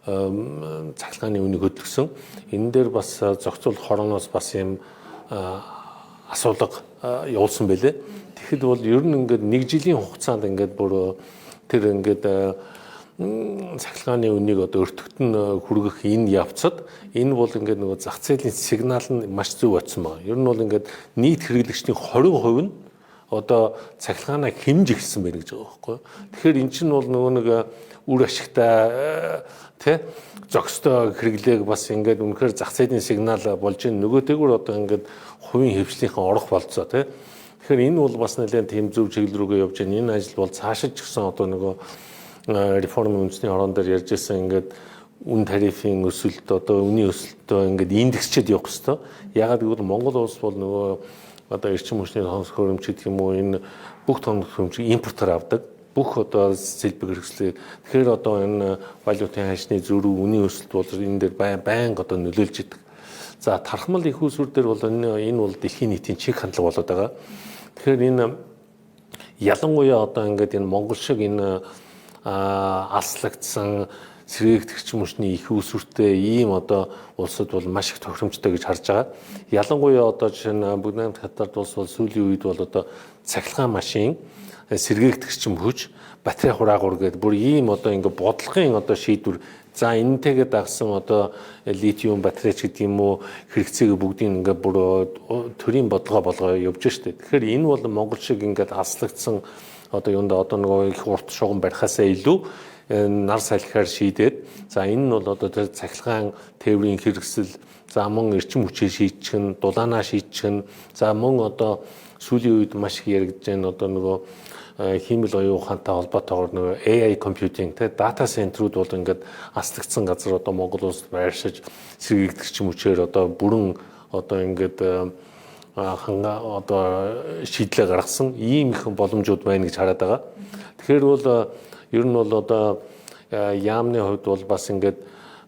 цахилгааны үнийг хөдөлгсөн. Энэ дээр бас зохицуулах хорооноос бас юм асуулга явуулсан байлээ. Тэгэхэд бол ер нь ингээд нэг жилийн хугацаанд ингээд бүр тэр ингээд цахилгааны үнийг одоо өртөгт нь хүргэх энэ явцад энэ бол ингээд нөгөө зах зээлийн сигнал нь маш зөв очсон байна. Ер нь бол ингээд нийт хэрэглэгчдийн 20% нь одоо цахилгаанаа хэмж ихсэн байна гэж байгаа байхгүй. Тэгэхээр эн чинь бол нөгөө нэг үр ашигтай тэ зохистой хэрэглээг бас ингээд үнэхээр зах зээлийн сигнал болж ийн нөгөөтэйгүр одоо ингээд хувийн хөвчлийнхэн орох болцоо тэ. Тэгэхээр энэ бол бас нэлээд тийм зөв чиглэл рүүгээ явж байна. Энэ ажил бол цаашид ч гэсэн одоо нөгөө реформын үндэсний хорон дээр ярьж байсан ингээд үн тарифын өсөлт одоо үнийн өсөлтөө ингээд индексчэд явах хэвээр. Ягаад гэвэл Монгол улс бол нөгөө одоо эрчим хүчний тоног хөрөмж гэдэг юм уу энэ бүх тоног хөрөмжийг импортоор авдаг. Бүх одоо зэлбэг хэрэгслээ. Тэгэхээр одоо энэ валютын ханшны зөрүү үнийн өсөлт бол энэ дээр байнга одоо нөлөөлж идэг. За тархмал их усүр дээр бол энэ бол дэлхийн нийтийн чиг хандлага болоод байгаа. Тэгэхээр энэ ялангуяа одоо ингээд энэ Монгол шиг энэ алслагдсан сэргээгт эрчим хүчний их усүртэй ийм одоо улсад бол маш их тохиромжтой гэж харж байгаа. Ялангуяа одоо жишээ нь Бүгд Хятад улс бол сүүлийн үед бол одоо цахилгаан машин сэргээгт эрчим хүч батарей хураагур гэдэг бүр ийм одоо ингээ бодлогын одоо шийдвэр за энэтэйгээ дагсан одоо литиум батарейч гэдэг юм уу хэрэгцээг бүгдийг ингээ бүр төрийн бодлого явж штэ. Тэгэхээр энэ бол Монгол шиг ингээ алслагдсан одоо юунда одоо нөгөө их урт шугам барихаасаа илүү нар салхиар шийдээд за энэ нь бол одоо тэр цахилгаан тээврийн хэрэгсэл за мөн эрчим хүчээ шийдчих нь дулаанаа шийдчих нь за мөн одоо сүүлийн үед маш их яригдж байна одоо нөгөө хиймэл оюун ухаантай холбоотойгоор нөгөө AI computing те дата центрүүд бол ингээд аслагдсан газар одоо Монгол улсад байршиж сэргээгдэх юм хүчээр одоо бүрэн одоо ингээд одоо шийдлээ гаргасан ийм их боломжууд байна гэж хараад байгаа. Тэгэхээр бол ер нь бол одоо яамны хувьд бол бас ингээд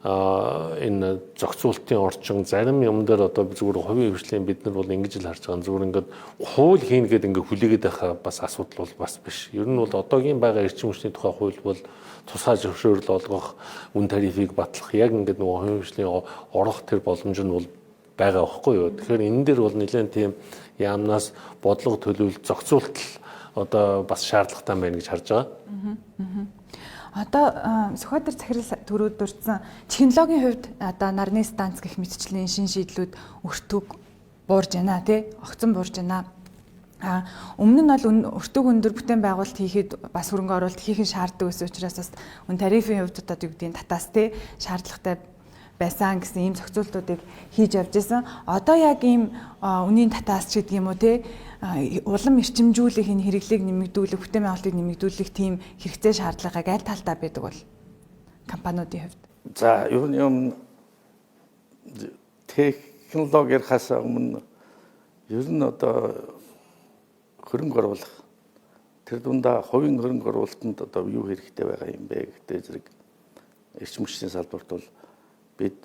энэ зохицуултын орчин зарим юм дээр одоо зүгээр хувийн хвшлийн бид нар бол ингэж л харж байгаа. Зүгээр ингээд хууль хийн гэдэг ингээд хүлээгээд байхаа бас асуудал бол бас биш. Ер нь бол одоогийн байгаа эрчим хүчний тухай хууль бол тусгай зөвшөөрөл олгох, үн тарифыг батлах яг ингээд нөгөө хувийн хвшлийн орох тэр боломж нь бол байгаа байхгүй юу. Тэгэхээр энэ дээр бол нэлээд тийм яамнаас бодлого төлөвлөлт зохицуулт одоо бас шаардлагатай байна гэж харж байгаа. Одоо Сүхбаатар захирал төрүүд дурдсан технологийн хувьд одоо нарны станц гэх мэтчлийн шин шийдлүүд өртөг буурж байна тий огцон буурж байна. Өмнө нь бол өртөг өндөр бүтээн байгуулалт хийхэд бас хөрөнгө оруулалт хийх шаарддаг байсан учраас бас үн тарифын хувьд одоо юу гэдгийг татаас тий шаардлагатай байсан гэсэн ийм зохицуултуудыг хийж явж байсан. Одоо яг ийм үнийн татаас ч гэдэг юм уу тий улам эрчимжүүлэх энэ хэрэглээг нэмэгдүүлэх, бүтээн байгуулалтыг нэмэгдүүлэх тийм хэрэгцээ шаардлагыг аль талдаа байдаг бол компаниудын хувьд. За ер нь юм технологиэр хасаа өмнө ер нь одоо хөрөнгө оруулах тэр дундаа хувийн хөрөнгө оруулалтанд одоо юу хэрэгтэй байгаа юм бэ гэдэг зэрэг эрчим хүчний салбарт бол бид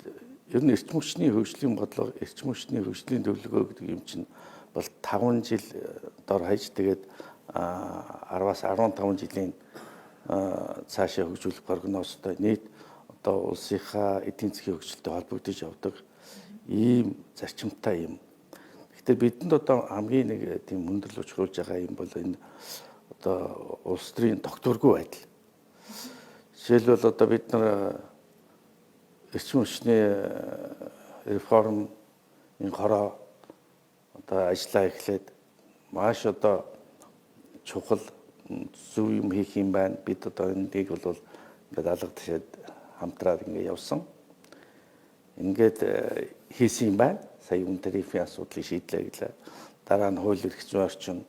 ер нь эрчим хүчний хөгжлийн бодлого, эрчим хүчний хөгжлийн төлөвлөгөө гэдэг юм чинь бол 5 жил дор хаяж тэгээд 10-аас 15 жилийн цаашаа хөгжүүлэх прогнозтой нийт одоо улсынхаа эдийн засгийн хөгжилтэй холбогдож явдаг ийм зарчимтай юм. Гэхдээ бидэнд одоо хамгийн нэг тийм өндөрлөж хөрүүлж байгаа юм бол энэ одоо улс төрийн тогтворгүй байдал. Жишээлбэл одоо бид нар эрчим хүчний реформ энэ хороо одоо ажиллаа эхлээд маш одоо чухал зөв юм хийх юм байна. Бид одоо энийг бол ингээд алга ташаад хамтраад ингээд явсан. Ингээд хийсэн юм байна. Сая үн тарифын асуудлыг шийдлээ гэлээ. Дараа нь хууль эрх зүйн орчин,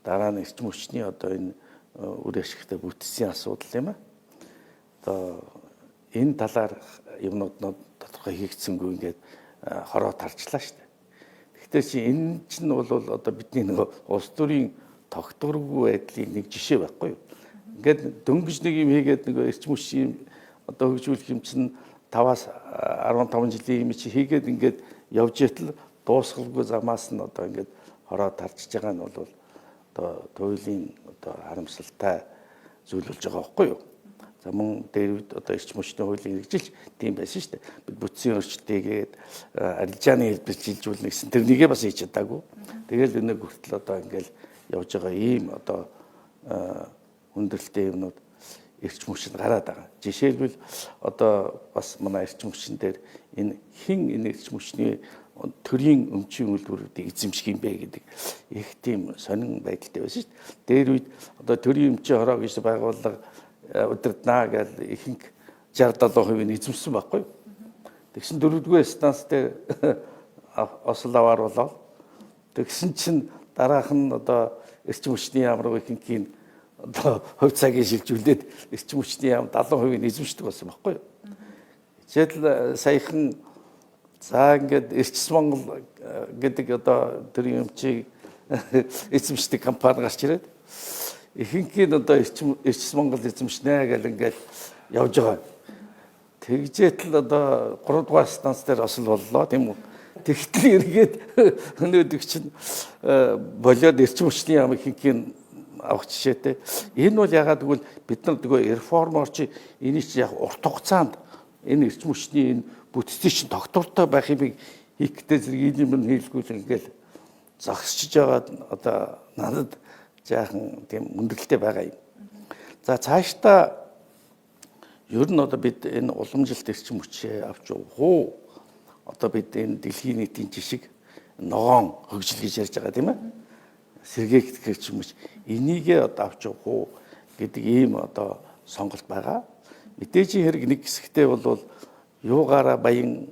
дараа нь эрчим хүчний одоо энэ үр ашигтай бүтцийн асуудал юм аа. Одоо энэ талаар юмнууд тодорхой хийгдсэнгүй ингээд хороо тарчлаа шүү дээ. Тэгэхээр чи энэ чинь бол одоо бидний нөгөө улс төрийн тогтворгүй байдлын нэг жишээ байхгүй юу? Ингээд дөнгөж нэг юм хийгээд нөгөө эрчим хүчийн одоо хөгжүүлэх юм чинь 5-аас 15 жилийн юм чи хийгээд ингээд явж итэл дуусгалгүй замаас нь одоо ингээд хороо тарчж байгаа нь бол одоо туйлын одоо харамсалтай зүйл болж байгаа байхгүй юу? За мөн дээр үед одоо эрчим хүчний хуулийг хэрэгжилж тийм байсан шүү дээ. Бид бүтцийн өөрчлөлтийгээд арилжааны хэлбэр шилжүүлнэ гэсэн тэрнийгээ бас хийж чадаагүй. Тэгэл өнөө хүртэл одоо ингээл явж байгаа ийм одоо хүндрэлтэй юмнууд эрчим хүчинд гараад байгаа. Жишээлбэл одоо бас манай эрчим хүчин дээр энэ хин энэ эрчим хүчний төрийн өмчийн үйлдвэрүүдийг эзэмших юм бэ гэдэг их тийм сонин байдалтай байсан шүү дээ. Дээр үед одоо төрийн өмчийн хороо гэж байгууллага удирднаа гэж ихэнх 60-70% эзэмсэн байхгүй. Тэгсэн 4-р станц дээр осол аваар болоо. Тэгсэн чинь дараах нь одоо эрчим хүчний яам руу ихэнхийн одоо хувь цагийг шилжүүлээд эрчим хүчний яам 70% эзэмшдэг болсон байхгүй. Жишээл саяхан за ингээд Эрчим Монгол гэдэг одоо төрийн өмчийг эзэмшдэг компани гарч ирээд ихэнхийн одоо Эрчим Монгол эзэмшнэ гэл ингээд явж байгаа. Тэгжээтэл одоо 3-р станц дээр осол боллоо тийм үү. Тэгтэл эргээд өнөөдөр чинь болоод эрчим хүчний яам ихэнхийн авах жишээтэй. Энэ бол ягаад гэвэл бид нар нөгөө реформ орчи энийг чи яг урт хугацаанд энэ эрчим хүчний энэ бүтцийн чинь тогтвортой байх юм хийх гэдэг зэрэг ийм юм хийлгүүл ингээл зогсчихж байгаа одоо надад жаахан тийм өндөрлөлтэй байгаа юм. За цаашдаа ер нь одоо бид энэ уламжилт эрчим хүчээ авч явах уу? Одоо бид энэ дэлхийн нийтийн жишг ногоон хөгжил гэж ярьж байгаа тийм ээ. Сэргээгдэх эрчим хүч энийгээ одоо авч явах уу гэдэг ийм одоо сонголт байгаа. Мэдээжийн хэрэг нэг хэсэгтээ бол юугаараа баян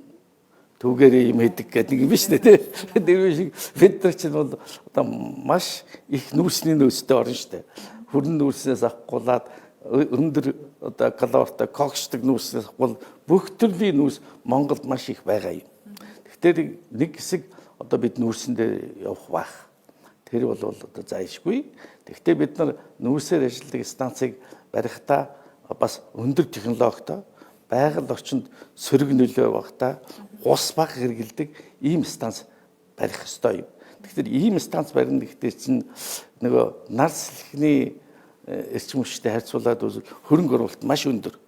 түүгээрээ юм хийдэг гэдэг юм биш үү тий. Тэр шиг бид нар чинь бол одоо маш их нүүрсний нөөцтэй орно шүү дээ. Хүрэн нүүрснээс авахгүйлаад өндөр одоо калоритой коксдаг нүүрснээс авахгүй бүх төрлийн нүүрс Монголд маш их байгаа юм. Тэгэхээр нэг хэсэг одоо бид нүүрсэндээ явах байх. Тэр бол одоо зайлшгүй. Гэхдээ бид нар нүүрсээр ажилладаг станцыг барихтаа бас өндөр технологитой байгаль орчинд сөрөг нөлөө багтаа ус баг хэрэгэлдэг ийм станц барих ёстой юм. Тэгэхээр ийм станц барина гэхдээ чинь нөгөө нар салхины эрчим хүчтэй харьцуулаад үзвэл хөрөнгө оруулалт маш өндөр.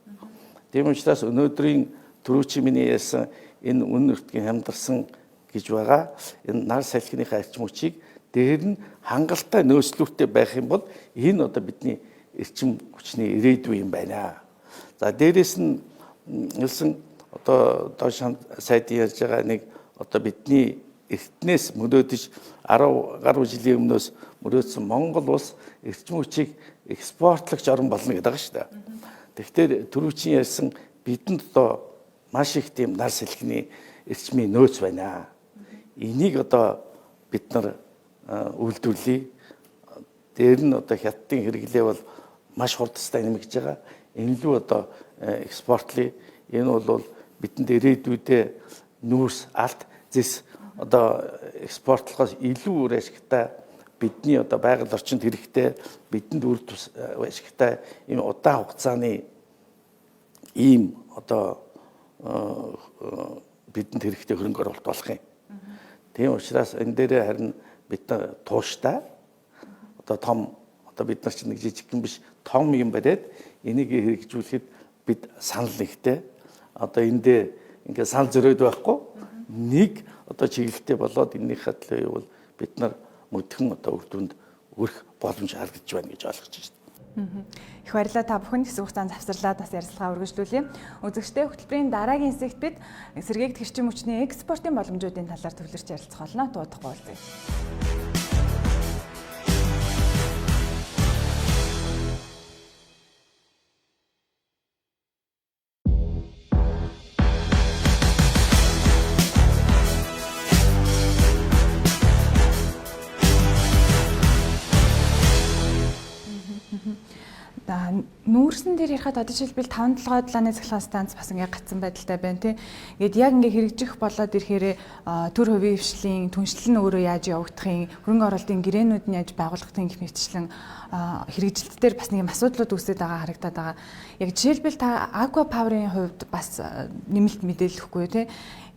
Тийм учраас өнөөдрийн түрүүчийн миний ярьсан энэ үн нутгийн хамдарсан гэж байгаа энэ нар салхиныхаа эрчим хүчийг дээр нь хангалттай нөөцлөлттэй байх юм бол энэ одоо бидний эрчим хүчний ирээдүй юм байна. За дээрэс нь хэлсэн одоо доош сайдын ярьж байгаа нэг одоо бидний эртнээс мөрөөдөж 10 гаруй жилийн өмнөөс мөрөөдсөн Монгол улс эрчим хүчийг экспортлагч орн болно гэдэг байгаа шүү дээ. Тэгэхээр түрүүчийн ярьсан бидэнд одоо маш их тийм нар салхины эрчмийн нөөц байна. Энийг одоо бид нар үйлдвэрлэе. Дээр нь одоо хятадын хэрэглээ бол маш хурдтай нэмэгдэж байгаа. Энэ лүү одоо экспортлыг энэ бол бидэнд ирээдүйдээ нүүрс алт зэс одоо экспортлохоос илүү үр ашигтай бидний одоо байгаль орчинд хэрэгтэй бидэнд үр тус ашигтай ийм удаан хугацааны ийм одоо бидэнд хэрэгтэй хөрөнгө оруулалт болох юм. Тийм учраас энэ дээр харин бид нар тууштай одоо том одоо бид нар чинь нэг жижигхэн биш том юм бариад энийг хэрэгжүүлэхэд бид санал нэгтэй одоо энэ дээр ингээд санал зөрөөд байхгүй нэг одоо чиглэлтэй болоод энэнийхээ төлөө бол бид нар мөдгөн одоо үр дүнд өрөх боломж харагдаж байна гэж ойлгож байна. Их баярлалаа та бүхэнд хэсэг хугацаанд завсарлаад бас ярилцлага үргэлжлүүлье. Үзэгчдээ хөтөлбөрийн дараагийн хэсэгт бид сэргээгдэх эрчим хүчний экспортын боломжуудын талаар төвлөрч ярилцах болно. Дуудахгүй болъё. Нүүрсэн дээр ярихад одоо жишээлбэл 5-7 цахилгаан станц бас ингээ гацсан байдалтай байна тий. Ингээд яг ингээ хэрэгжих болоод ирэхээр төр хувийн хвшлийн түншлэл нь өөрөө яаж явагдахын, хөрөнгө оруулалтын гэрээнүүд нь яаж байгуулагдахын гэх мэтчлэн хэрэгжилт дээр бас нэг юм асуудлууд үүсээд байгаа харагдаад байгаа. Яг жишээлбэл та Aqua Power-ын хувьд бас нэмэлт мэдээлэхгүй тий.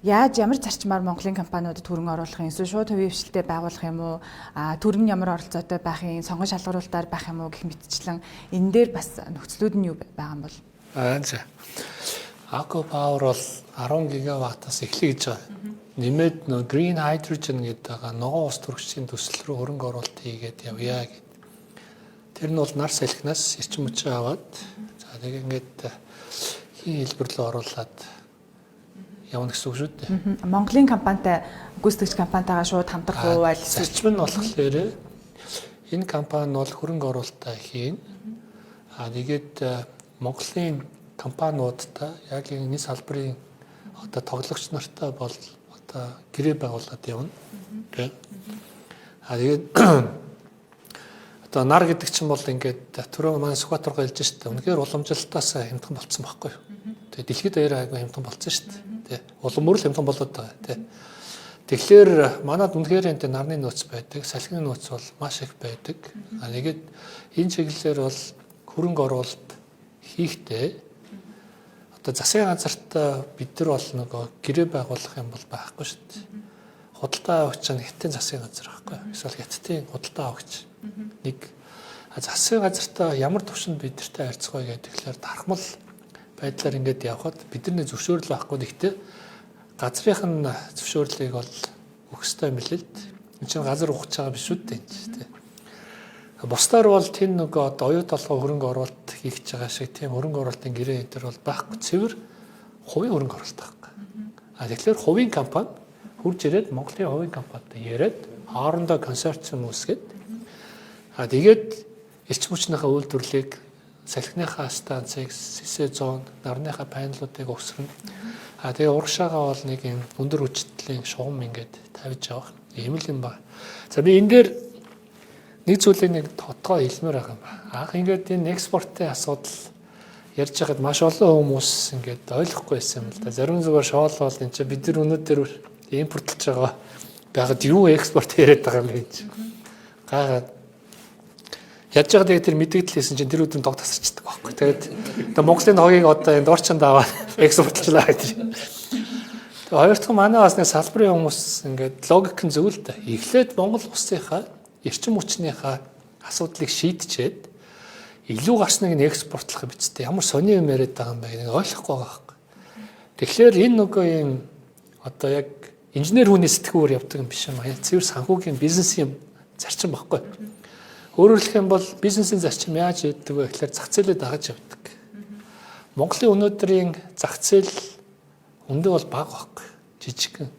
Яаж ямар зарчмаар Монголын компаниудад хөрөнгө оруулахын эсвэл шууд хувийн хвшилтэд байгуулах юм уу? Төр нь ямар оролцоотой байхын, сонгон шалгаруулалтаар байх юм уу гэх мэтчлэн энэ дээр бас нөхцлүүд нь юу байгаа юм бол? За. Aqua Power бол 10 гигаваттаас эхлэе гэж байгаа. Нэмээд нөө green hydrogen гэдэг ногоон ус төрөгчийн төсөл рүү хөрөнгө оруулалт хийгээд явъя гэд. Тэр нь бол нар салхинаас эрчим хүчээ аваад за тэгээ ингээд хин хэлбэр рүү оруулаад явна гэсэн үг шүү дээ. Монголын компанитай гүйцэтгэгч компанитайгаа шууд хамтрах уу аль зарчим нь болохоор энэ компани бол хөрөнгө оруулалтаа хийн. Тэгээд Монголын компаниудтай яг энэ салбарын одоо тоглогч нартай бол одоо гэрээ байгуулад явна. Тэгээд одоо нар гэдэг чинь бол ингээд түрүү манай Сүхбаатар хэлж штэ. Үнэхээр уламжлалтаас хямдхан болцсон байхгүй юу? Тэгээд дэлхийд даяар айгүй хямдхан болцсон штэ. Тэ. Улам мөр л хямдхан болоод байгаа тэ. Тэгэхээр манад үнэхээр энэ нарны нөөц байдаг, салхины нөөц бол маш их байдаг. Тэгээд энэ чиглэлээр бол хөрөнгө оруулалт хийхдээ одоо засгийн газарт бид нар бол нөгөө гэрээ байгуулах юм бол байхгүй шүү дээ. Худалдаа авагч нь хятадын засгийн газар байхгүй. Эсвэл хятадын худалдаа авагч. Нэг засгийн газартаа ямар төвшөнд бидэртэй харьцах вэ гэдэг тэгэхээр дархмал байдлаар ингээд явхад бидний зөвшөөрөл байхгүй гэхдээ газрынх нь зөвшөөрлийг бол өгөх ёстой юм лээ л. Энэ чинь газар ухаж байгаа биш үү дээ тийм. Бусдаар бол тэн нөгөө одоо оюут толгой хөрөнгө оруулалт хийх гэж байгаа шиг тийм хөрөнгө оруулалтын гэрээ энэ төр бол байхгүй. Цэвэр хувийн хөрөнгө оруулалт байхгүй. Тэгэхээр хувийн компани хурж ирээд Монголын хувийн компанитай яриад хоорондоо консорциум үүсгээд тэгээд эрчим хүчнийхээ үйлдвэрлэлийг салхиныхаа станцыг СС100 нарныхаа панелуудыг өгсөрнө. Тэгээ урагшаага бол нэг юм өндөр хүчтэлийн шугам ингээд тавьж явах ийм л юм байна. За би энэ дээр нэг зүйлийг нэг тодгоо хэлмээр байгаа юм байна. Анх ингээд энэ экспортын асуудал ярьж байхад маш олон хүмүүс ингээд ойлгохгүй байсан юм л да. Зарим зүгээр шоолол энэ чинь бид нар өнөөдөр импортлж байгаа байгаад юу экспорт яриад байгаа юм бэ гэж. Гайхаад яаж байгаа тэгээд тэр мэдээлэл хийсэн чинь тэр өдөр дог тасарчдаг байхгүй. Тэгээд Монголын хогийг одоо энэ дуурчанд аваад экспортлаа гэдэг. Тэгээ хоёр дахь манай бас нэг салбарын хүмүүс ингээд логик нь зөв л дээ. Эхлээд Монгол улсынхаа эрчим хүчнийхаа асуудлыг шийдчихэд илүү гарсныг нь экспортлох бичтэй. Ямар сони юм яриад байгаа юм бэ гэдэг ойлгохгүй байгаа хэрэг. Тэгэхээр энэ нөгөө юм одоо яг инженер хүний сэтгүүр явдаг юм биш юм аа. Цэвэр санхүүгийн бизнесийн зарчим баггүй. Өөрөөр хэлэх юм бол бизнесийн зарчим яаж яддаг вэ гэхээр зах зээлээ дагаж явдаг. Монголын өнөөдрийн зах зээл өндөө бол бага байхгүй. Жижигхэн.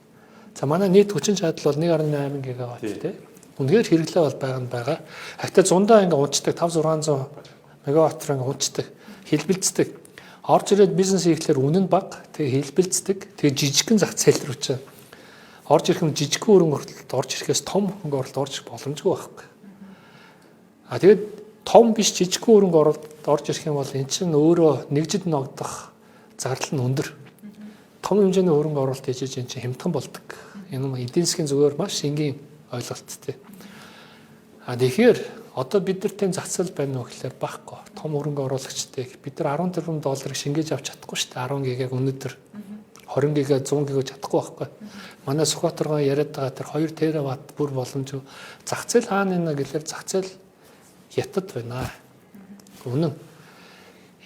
За манай нийт хүчин чадал бол 1.8 гигаватт тий. Үнэхээр хэрэглээ бол байгаа. Хагтаа зундаа ингээ унцдаг 5-600 мегаваттаар ингээ унцдаг, хэлбэлцдэг. Орж ирээд бизнес хийхлээр үнэн бага, тэгээ хэлбэлцдэг, тэгээ жижигхэн зах зээл рүү чинь орж ирэх юм жижигхэн хөрөнгө оруулалт орж ирэхээс том хөрөнгө оруулалт орж ирэх боломжгүй байхгүй. Тэгээд том биш жижигхэн хөрөнгө оруулалт орж ирэх юм бол эн чинь өөрөө нэгжид ногдох зардал нь өндөр. Том хэмжээний хөрөнгө оруулалт хийж эн чинь хямдхан болдог. Энэ нь эдийн засгийн зүгээр маш энгийн ойлголттой. Тэгэхээр одоо бид нар тийм зах зээл байна уу гэхээр баггүй. Том хөрөнгө оруулагчдыг бид нар 10 тэрбум долларыг шингээж авч чадахгүй шүү дээ. 10 гигийг өнөөдөр 20 гигээ 100 гигээ чадахгүй байхгүй. Манай Сүхбаатаргаа яриад байгаа тэр 2 тераватт бүр боломж зах зээл хаана нэ гэхээр зах зээл хятад байна. Үнэн.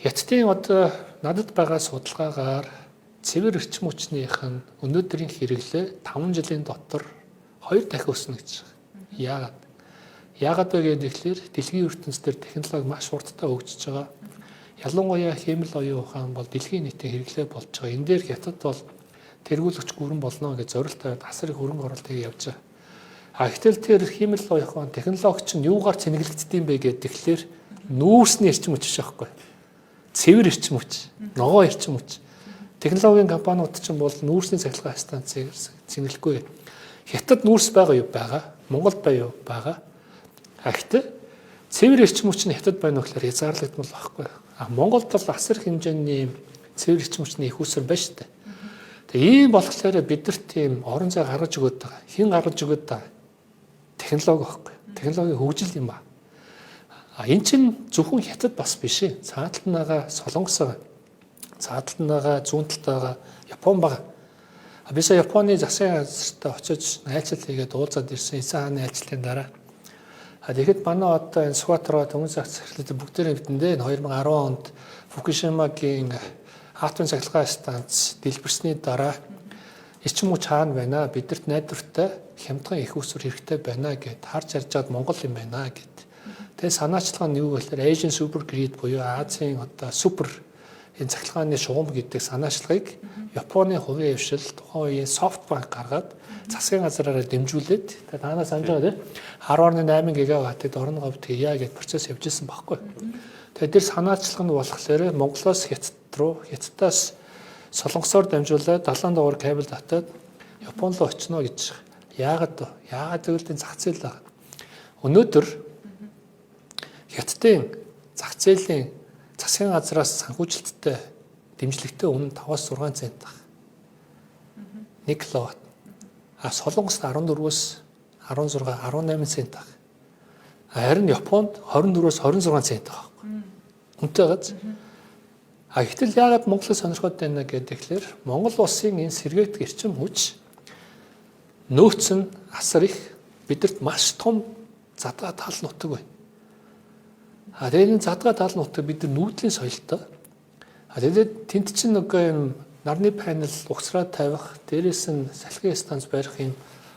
Хятадын одоо надад байгаа судалгаагаар цэвэр эрчим хүчнийх нь өнөөдрийн хэрэглээ 5 жилийн дотор 2 дахин өснө гэж байна. Яагаад вэ гэхээр дэлхийн ертөнцийн технологи маш хурдтай хөгжиж байгаа. Ялангуяа хэмэл оюун ухаан бол дэлхийн нийтийн хэрэглээ болж байгаа. Энэ дээр хятад бол тэргүүлэгч гүрэн болно гэж зорилттой асар их хөрөнгө оруулалт хийж явж байгаа. Гэтэл тэр хэмэл оюун ухаан технологи чинь юугаар цэнгэлэгддэм бэ гэхээр нүүрсний эрчим хүч шахахгүй. Цэвэр эрчим хүч, ногоо эрчим хүч. Технологийн компаниуд чинь бол нүүрсний цахилгаан станцыг цэнгэлэхгүй. Хятад нүүрс байгаа юу байгаа? Монголд байгаа юу байгаа? Гэхдээ цэвэр эрчим хүч нь хятад байна уу гэхээр хязгаарлагдмал байхгүй. Монголд бол асар их хэмжээний цэвэр эрчим хүчний их усэр байна шүү дээ. Тэгээ ийм болохоор бидэрт тийм орон зай гаргаж өгöd байгаа. Хэн гаргаж өгöd байгаа? Технологи байхгүй. Технологийн хөгжил юм ба. Энэ чинь зөвхөн хятад бас биш ээ. Цааталт нь байгаа Солонгос байгаа. Цааталт нь байгаа зүүн талд байгаа Япон байгаа. Бисаа Японы засгийн газартаа очиж айлчлал хийгээд уулзаад ирсэн Исаан хааны айлчлалын дараа. Тэгэхэд манай одоо энэ Сүхбаатар төмөн захирлууд бүгдээрээ бидэндээ 2010 онд Фукушимагийн атомын цахилгаан станц дэлбэрсний дараа эрчим хүч хаана байна? Бидэрт найдвартай хямдхан их усүр хэрэгтэй байна гэд харж ярьж байгаад Монгол юм байна гэд. Тэгээ санаачлага нь юу гэхээр Asian Super Grid буюу Азийн одоо супер энэ цахилгааны шугам гэдэг санаачлагыг Японы хувийн хвшил тухайн үеийн SoftBank гаргаад засгийн газраараа дэмжүүлээд танаа санаж байгаа тийм 10.8 гигаваттыг орон говьд хийя гэдэг процесс явж исэн байхгүй. Тэгээд тэр санаачлага нь болохоор Монголоос Хятад руу, Хятадаас Солонгосоор дамжуулаад 70 дугаар кабель татаад Японд руу очино гэж. Яагаад вэ? Яагаад гэвэл энэ зах зээл байгаа. Өнөөдөр Хятадын зах зээлийн засгийн газраас санхүүжилттэй дэмжлэгтэй үнэ 5-6 цент баг. 1 киловатт. Солонгост 14-өөс 16, 18 цент баг. Харин Японд 24-өөс 26 цент баг. Үнэтэй газ. Гэтэл яагаад Монголыг сонирхоод байна гэхээр Монгол улсын энэ сэргээгдэх эрчим хүч нөөц нь асар их бидэрт маш том задгаа тал нутаг байна. Тэгээд энэ задгаа тал нутаг бид нар нүүдлийн соёлтой. Тэгээд тэнд чинь нөгөө юм нарны панел угсраад тавих, дээрээс нь салхины станц барих юм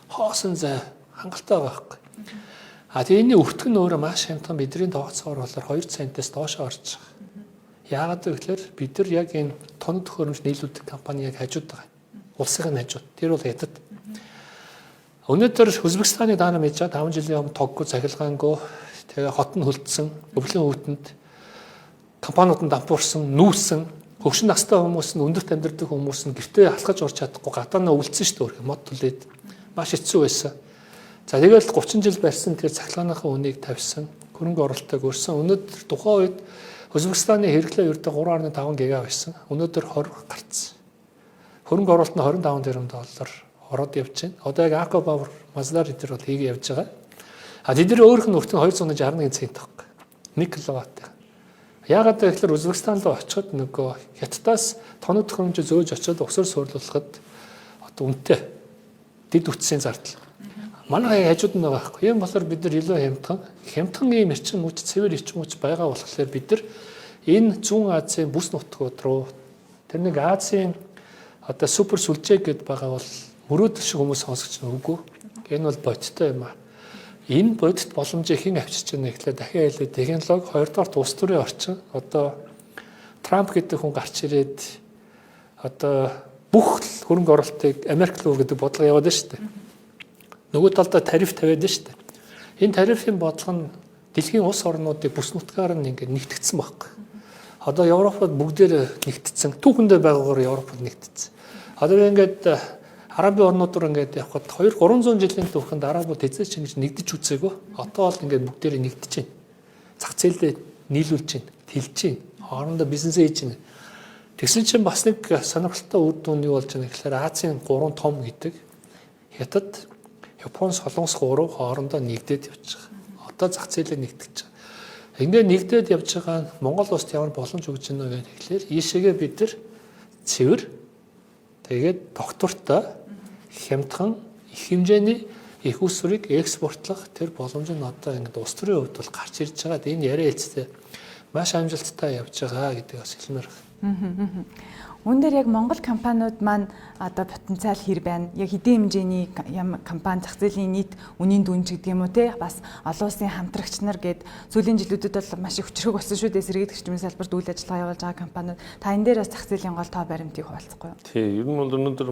хоосон зай хангалттай байгаа байхгүй. Тэгээд энэ өвтгөн нь өөрөө маш хямдхан бидний тооцоогоор болохоор 2 центээс доош орж байгаа. Яагаад гэвэл бид нар яг энэ тоног төхөөрөмж нийлүүлдэг компаниг хажууд байгаа. Улсын хажууд. Тэр бол хятад. Өнөөдөр Узбекистаны даана мэдж байгаа 5 жилийн өмнө тоггүй цахилгаангүй тэгээ хот нь хөлдсөн, өвлийн өвдөнд компаниуд нь дампуурсан, нүүсэн, хөгшин настай хүмүүс нь өндөрт амьдардаг хүмүүс нь гэртээ алхаж орж чадахгүй гадаанаа үлдсэн шүү дээ. Мод түлээд маш хэцүү байсан. За тэгэл 30 жил барьсан тэр цахилгааныхаа үнийг тавьсан, хөрөнгө оруулалтыг өрсөн. Өнөөдөр тухайн үед Узбекистаны хэрэглээ ердөө 3.5 гига байсан. Өнөөдөр 20 гарцсан. Хөрөнгө оруулалт нь 25 тэрбум доллар ороод явж байна. Одоо яг Ако Power, Mazda эдгээр бол хийгээ явж байгаа. Тэдний өөрөх нь өртөө 261 цент байхгүй. 1 киловатт. Яагаад гэвэл Узбекистан руу очиход нөгөө Хятадаас тоног төхөөрөмж зөөж очиод угсаар суурлуулахад одоо үнэтэй дэд үтсийн зардал. Манай хажууд нь байгаа байхгүй. Ийм болохоор бид нар илүү хямдхан ийм эрчим хүч, цэвэр эрчим хүч байгаа болохоор бид нар энэ Зүүн Азийн бүс нутгууд руу тэр нэг Азийн одоо супер сүлжээ гэдээ байгаа бол мөрөөдөл шиг хүмүүс сонсогч нүггүй. Энэ бол бодиттой юм аа. Энэ бодит боломжийг хэн авчирч байна гэхлээр дахин хэлээ технологи, хоёрдугаар улс төрийн орчин одоо Трамп гэдэг хүн гарч ирээд одоо бүх хөрөнгө оруулалтыг Америк руу гэдэг бодлого яваад байна шүү дээ. Нөгөө талдаа тариф тавиад байна шүү дээ. Энэ тарифын бодлого нь дэлхийн улс орнуудыг бүс нутгаар нь ингээд нэгтгэсэн байхгүй. Одоо Европод бүгдээр нэгтцсэн. Түүхэндээ байгаагаар Европод нэгтцсэн. Одоо ингээд Арабын орнууд руу ингээд явхад 200-300 жилийн түүхэнд арабууд эзэж ингэж нэгдэж үзээгөө. Одоо бол ингээд бүгдээрээ нэгдэж байна. Зах зээлдээ нийлүүлж байна, тэлж байна. Хоорондоо бизнес хийж байна. Тэгсэн чинь бас нэг сонирхолтой үр дүн юу болж байна гэхээр Азийн 3 том гэдэг Хятад, Япон, Солонгос 3 хоорондоо нэгдээд явж байгаа. Одоо зах зээлээ нэгтгэж байгаа. Ингээд нэгдээд явж байгаа Монгол улсад ямар боломж өгч байна вэ гэхээр ийшээгээ бид нар цэвэр тэгээд доктортой хямдхан их хэмжээний их усрыг экспортлох тэр боломж нь одоо ингээд улс төрийн хувьд бол гарч ирж байгаа. Энэ яриа хэлцтэй маш амжилттай явж байгаа гэдэг бас хэлмээр байна. Үүн дээр яг Монгол компаниуд маань одоо потенциал хэр байна? Яг хэдийн хэмжээний компани зах зээлийн нийт үнийн дүн ч гэдэг юм уу те бас олон улсын хамтрагч нар гээд сүүлийн жилүүдэд бол маш их хүчрэг болсон шүү дээ. Сэргээгдэх хэрэгжмийн салбарт үйл ажиллагаа явуулж байгаа компаниуд. Та энэ дээр бас зах зээлийн гол тоо баримтыг хуваалцахгүй юу? Тий, ер нь бол өнөөдөр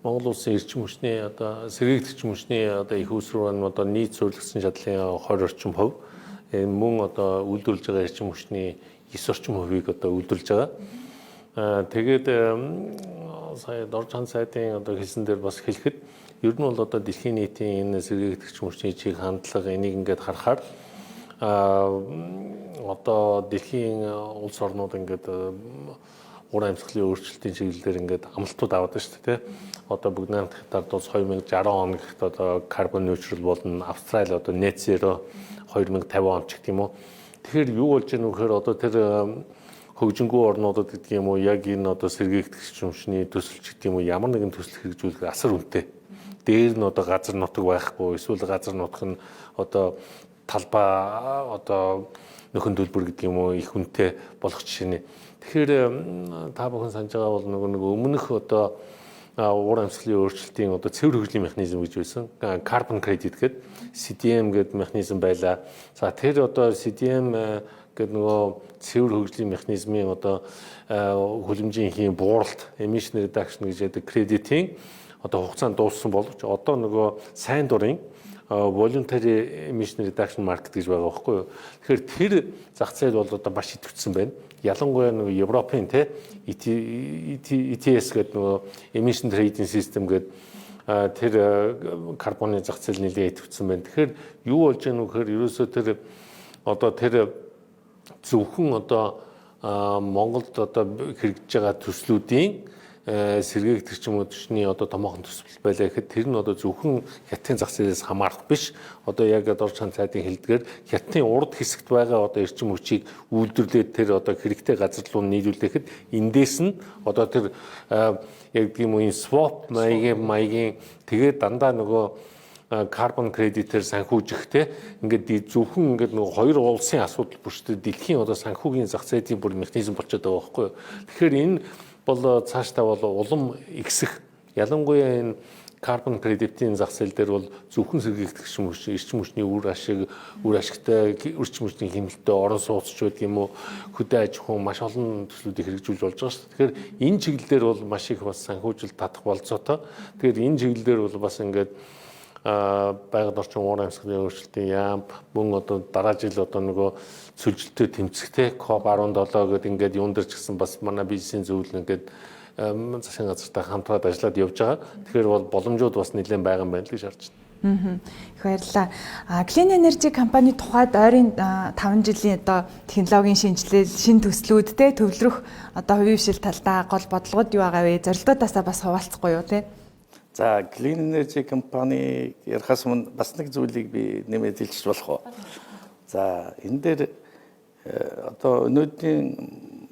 Монгол улсын эрчим хүчний одоо сэргээгдэх эрчим хүчний одоо их үүсвэр нь одоо нийт суурилсан чадлын 20 орчим хувь мөн одоо үйлдвэрлэж байгаа эрчим хүчний 9 орчим хувийг одоо үйлдвэрлэж байгаа. Тэгээд сая Доржхан сайдын одоо хэлсэн дээр бас хэлэхэд ер нь бол одоо дэлхийн нийтийн энэ сэргээгдэх эрчим хүчний чиг хандлага энийг ингээд харахаар одоо дэлхийн улс орнууд ингээд ур амьсгалын өөрчлөлтийн чиглэлээр ингээд амлалтууд аваад байна шүү дээ. Одоо бүгд найрамдахад бол 2060 он гэхэд одоо carbon neutral болно. Австрали одоо net zero 2050 он ч гэх юм уу. Тэгэхээр юу болж байгаа нөхөр одоо тэр хөгжингүү орнуудад гэдэг юм уу яг энэ одоо сэргээгдэх шүмшний төсөлч гэдэг юм уу ямар нэгэн төсөл хэрэгжүүлэх асар үнэтэй. Дээр нь одоо газар нутаг байхгүй эсвэл газар нутаг нь одоо талбай одоо нөхөн төлбөр гэдэг юм уу их үнэтэй болох жишээ нь. Тэгэхээр та бүхэн санаж байгаа бол нөгөө өмнөх одоо ур амьсгалын өөрчлөлтийн одоо цэвэр хөгжлийн механизм гэж байсан. Carbon credit гэдэг CDM гэдэг механизм байлаа. За тэр одоо CDM гэдэг нөгөө цэвэр хөгжлийн механизмын одоо хүлэмжийн хийн бууралт emission reduction гэж яддаг кредитийн одоо хугацаанд дууссан боловч одоо нөгөө сайн дурын voluntary emission reduction market гэж байгаа байхгүй юу. Тэгэхээр тэр зах зээл бол одоо маш идэвхжсэн байна. Ялангуяа нөгөө Европын те ETS гэдэг нөгөө emission trading system гэдэг тэр карбоны зах зээл нэлээд идэвхжсэн байна. Тэгэхээр юу болж байгаа вэ гэхээр ерөөсөө тэр одоо тэр зөвхөн одоо Монголд одоо хэрэгжиж байгаа төслүүдийн сэргээгдэх эрчим хүчний одоо томоохон төсөл байлаа гэхэд тэр нь одоо зөвхөн хятадын зах зээлээс хамаарах биш. Одоо яг Доржхан сайдын хэлдгээр хятадын урд хэсэгт байгаа одоо эрчим хүчийг үйлдвэрлээд тэр одоо хэрэгтэй газар руу нийлүүлэхэд эндээс нь одоо тэр яг тийм үеийн swap маягийн тэгээд дандаа нөгөө карбон кредитээр санхүүжихтэй ингээд зөвхөн ингээд нөгөө хоёр улсын асуудал бүртээ дэлхийн одоо санхүүгийн зах зээлийн бүр механизм болчиход байгаа байхгүй юу. Тэгэхээр энэ бол цаашдаа бол улам ихсэх ялангуяа энэ карбон кредитийн зах зээл дээр бол зөвхөн сэргээгдэх эрчим хүчний үр ашигтай эрчим хүчний хэмнэлттэй орон сууцч байдаг юм уу хөдөө аж ахуйн маш олон төслүүдийг хэрэгжүүлж болж байгаа шүү дээ. Тэгэхээр энэ чиглэлээр бол маш их бас санхүүжилт татах болцоотой. Тэгэхээр энэ чиглэлээр бол бас ингээд байгаль орчин ур амьсгалын өөрчлөлтийн яам мөн одоо дараа жил одоо нөгөө цөлжилтөд тэмцэхтэй COP17 гэдэг ингээд юун дээр ч гэсэн бас манай бизнесийн зөвлөл ингээд засгийн газартай хамтраад ажиллаад явж байгаа. Тэгэхээр бол боломжууд бас нэлээд байгаа юм байна л гэж харж байна. Их баярлалаа. Clean Energy компани тухайд ойрын 5 жилийн одоо технологийн шинжилэл, шин төслүүдтэй төвлөрөх одоо хувийн хвшил талдаа гол бодлогод юу байгаа вэ? Зорилгоодоосаа бас хуваалцахгүй юу те? За Clean Energy компани ярихаас өмнө бас нэг зүйлийг би нэмээд хэлчих болох уу? За энэ дээр одоо өнөөдрийн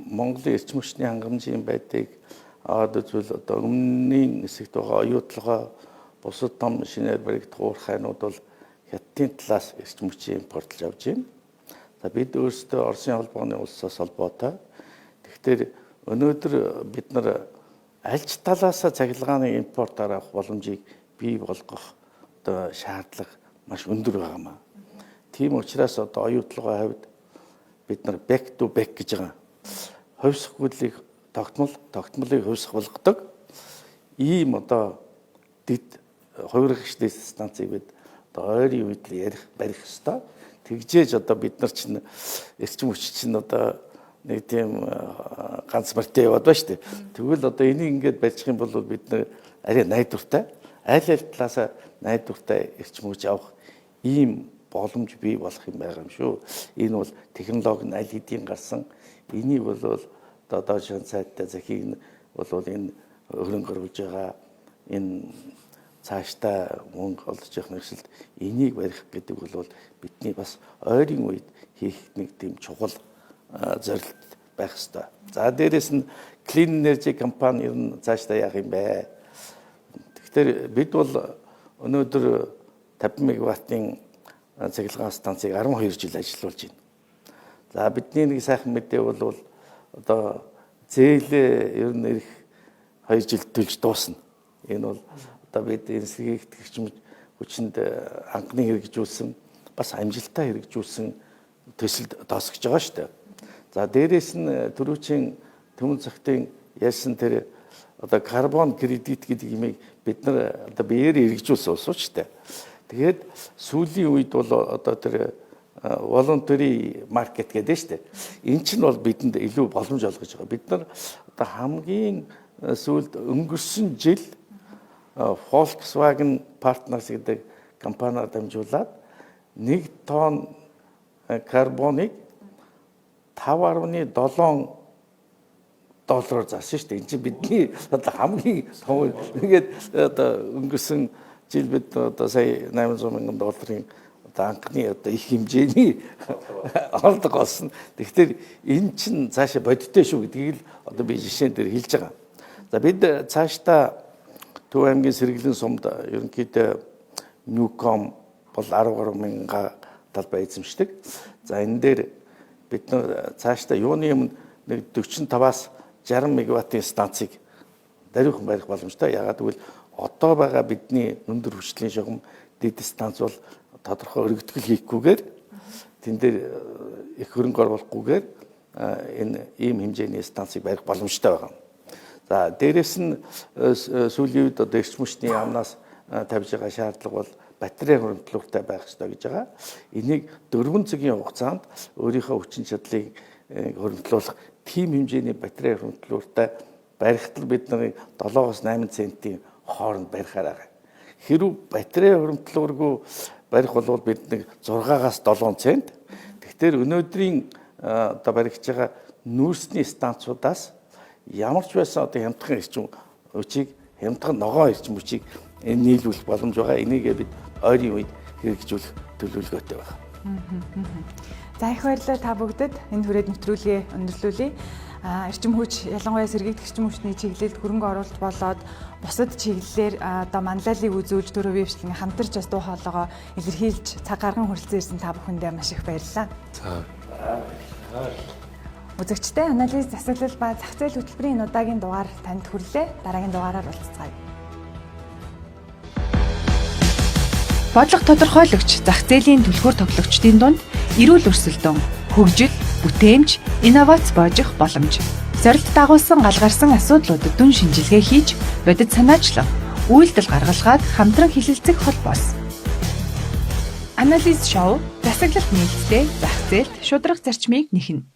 Монголын эрчим хүчний хангамжийн байдыг аваад үзвэл одоо өмнөний хэсэгт байгаа оюутлогоо бусад том шинээр баригдах уурхайнууд бол хятадын талаас эрчим хүчийг импортлж авч байна. За бид өөрсдөө Оросын холбооны улсаас холбоотой. Тэгэхээр өнөөдөр бид нар аль ч талаасаа цахилгааны импортоор авах боломжийг бий болгох одоо шаардлага маш өндөр байгаамаа. Тийм учраас одоо оюутлогын хувьд бид нар back to back гэж байгаа. Хувьсгалыг тогтмолыг хувьсгалдаг ийм одоо дэд хувиргагчдын станцыг бид одоо ойрын үед л барих ёстой. Тэгжээж одоо бид нар чинь эрчим хүч чинь одоо нэг тийм ганц мартаа яваад байна шүү дээ. Тэгвэл одоо энийг ингээд барьчих юм бол бид нар арай найдвартай аль талаасаа найдвартай эрчим хүч авах ийм боломж бий болох юм байгаа юм шүү. Энэ бол технологи нь аль хэдийн гарсан. Энийг бол одоо шин сайттай захийг бол энэ хөрөнгө оруулж байгаа энэ цаашдаа мөнгө олж явах нөхцөлд энийг барих гэдэг бол бидний бас ойрын үед хийх нэг тийм чухал зорилт байх ёстой. За дээрэс нь Clean Energy компани ер нь цаашдаа яах юм бэ? Тэгэхээр бид бол өнөөдөр 50 мегаваттын цахилгаан станцыг 12 жил ажиллуулж байна. За бидний нэг сайхан мэдээ бол одоо зээлээ ер нь ирэх 2 жил төлж дуусна. Энэ бол одоо бид энэ сэргийгдэх эрчим хүчинд анхны хэрэгжүүлсэн бас амжилттай хэрэгжүүлсэн төсөлд тосгож байгаа шүү дээ. За дээрэс нь түрүүчийн төмөн цагтын ярьсан тэр одоо карбон кредит гэдэг юмыг бид нар одоо биеэр хэрэгжүүлсэн улсууд шүү дээ. Тэгээд сүүлийн үед бол одоо тэр voluntary market гэдэг шүү дээ. Энэ чинь бол бидэнд илүү боломж олгож байгаа. Бид нар одоо хамгийн сүүлд өнгөрсөн жил Volkswagen Partners гэдэг компаниар дамжуулаад 1 тонн карбоныг 5.7 доллараар зарсан шүү дээ. Энэ чинь бидний одоо хамгийн том ингээд одоо өнгөрсөн жил бид одоо сая 800 мянган долларын одоо анхны одоо их хэмжээний олдог болсон. Тэгэхээр энэ чинь цаашаа бодиттой шүү гэдгийг л одоо би жишээн дээр хэлж байгаа. За бид цаашдаа Төв аймгийн сэргэлийн сумд ерөнхийдөө Newcom бол 13 мянга талбай эзэмшдэг. За энэ дээр бид нар цаашдаа юуны өмнө нэг 45-аас 60 мегаваттын станцыг даруйхан барих боломжтой. Яагаад гэвэл одоо байгаа бидний өндөр хүчлийн шугам дэд станц бол тодорхой өргөтгөл хийхгүйгээр тэн дээр их хөрөнгө оруулахгүйгээр энэ ийм хэмжээний станцыг барих боломжтой байгаа. За дээрэс нь сүүлийн үед одоо эрчим хүчний яамнаас тавьж байгаа шаардлага бол батарей хөрөнгөлөлттэй байх ёстой гэж байгаа. Энийг 4 цагийн хугацаанд өөрийнхөө хүчин чадлыг хөрөнгөлүүлэх тийм хэмжээний батарей хөрөнгөлөлттэй барихтал бид нар 7-8 центийн хооронд барихаар байгаа. Хэрв батарей хөрөнгөлөлтгүй барих бол бид нэг 6-аас 7 цент. Тэгэхээр өнөөдрийн одоо баригдж байгаа нүүрсний станцуудаас ямар ч байсан одоо хямдхан эрчим хүчийг хямдхан ногоон эрчим хүчийг нийлүүлэх боломж байгаа. Энийг бид ойрын үед хэрэгжүүлэх төлөвлөгөөтэй байна. За их баярлалаа та бүгдэд энэ хүрээд нэвтрүүлгээ өндөрлүүлье. Эрчим хүч ялангуяа сэргийгдэх эрчим хүчний чиглэлд хөрөнгө оруулалт болоод бусад чиглэлээр одоо манлайлалыг үзүүлж төрөө вебшлэн хамтарч бас дуу хоолойгоо илэрхийлж цаг гарган хүрэлцэн ирсэн та бүхэндээ маш их баярлалаа. За. Үзэгчтэй анализ засаглал ба зах зээл хөтөлбөрийн энэ удаагийн дугаар танд хүрлээ. Дараагийн дугаараар уулзцгаая. Бодлого тодорхойлогч зах зээлийн түлхүүр тоглогчдын дунд эрүүл өрсөлдөөн, хөгжил, бүтээмж, инновац боожих боломж. Зорилт дагуулсан галгарсан асуудлуудад дүн шинжилгээ хийж, бодит санаачлан үйлдэл гаргалгаад хамтран хилэлцэх холбоос. Анализ шоу засаглалт нээлттэй зах зээлд шударга зарчмыг нэхнэ.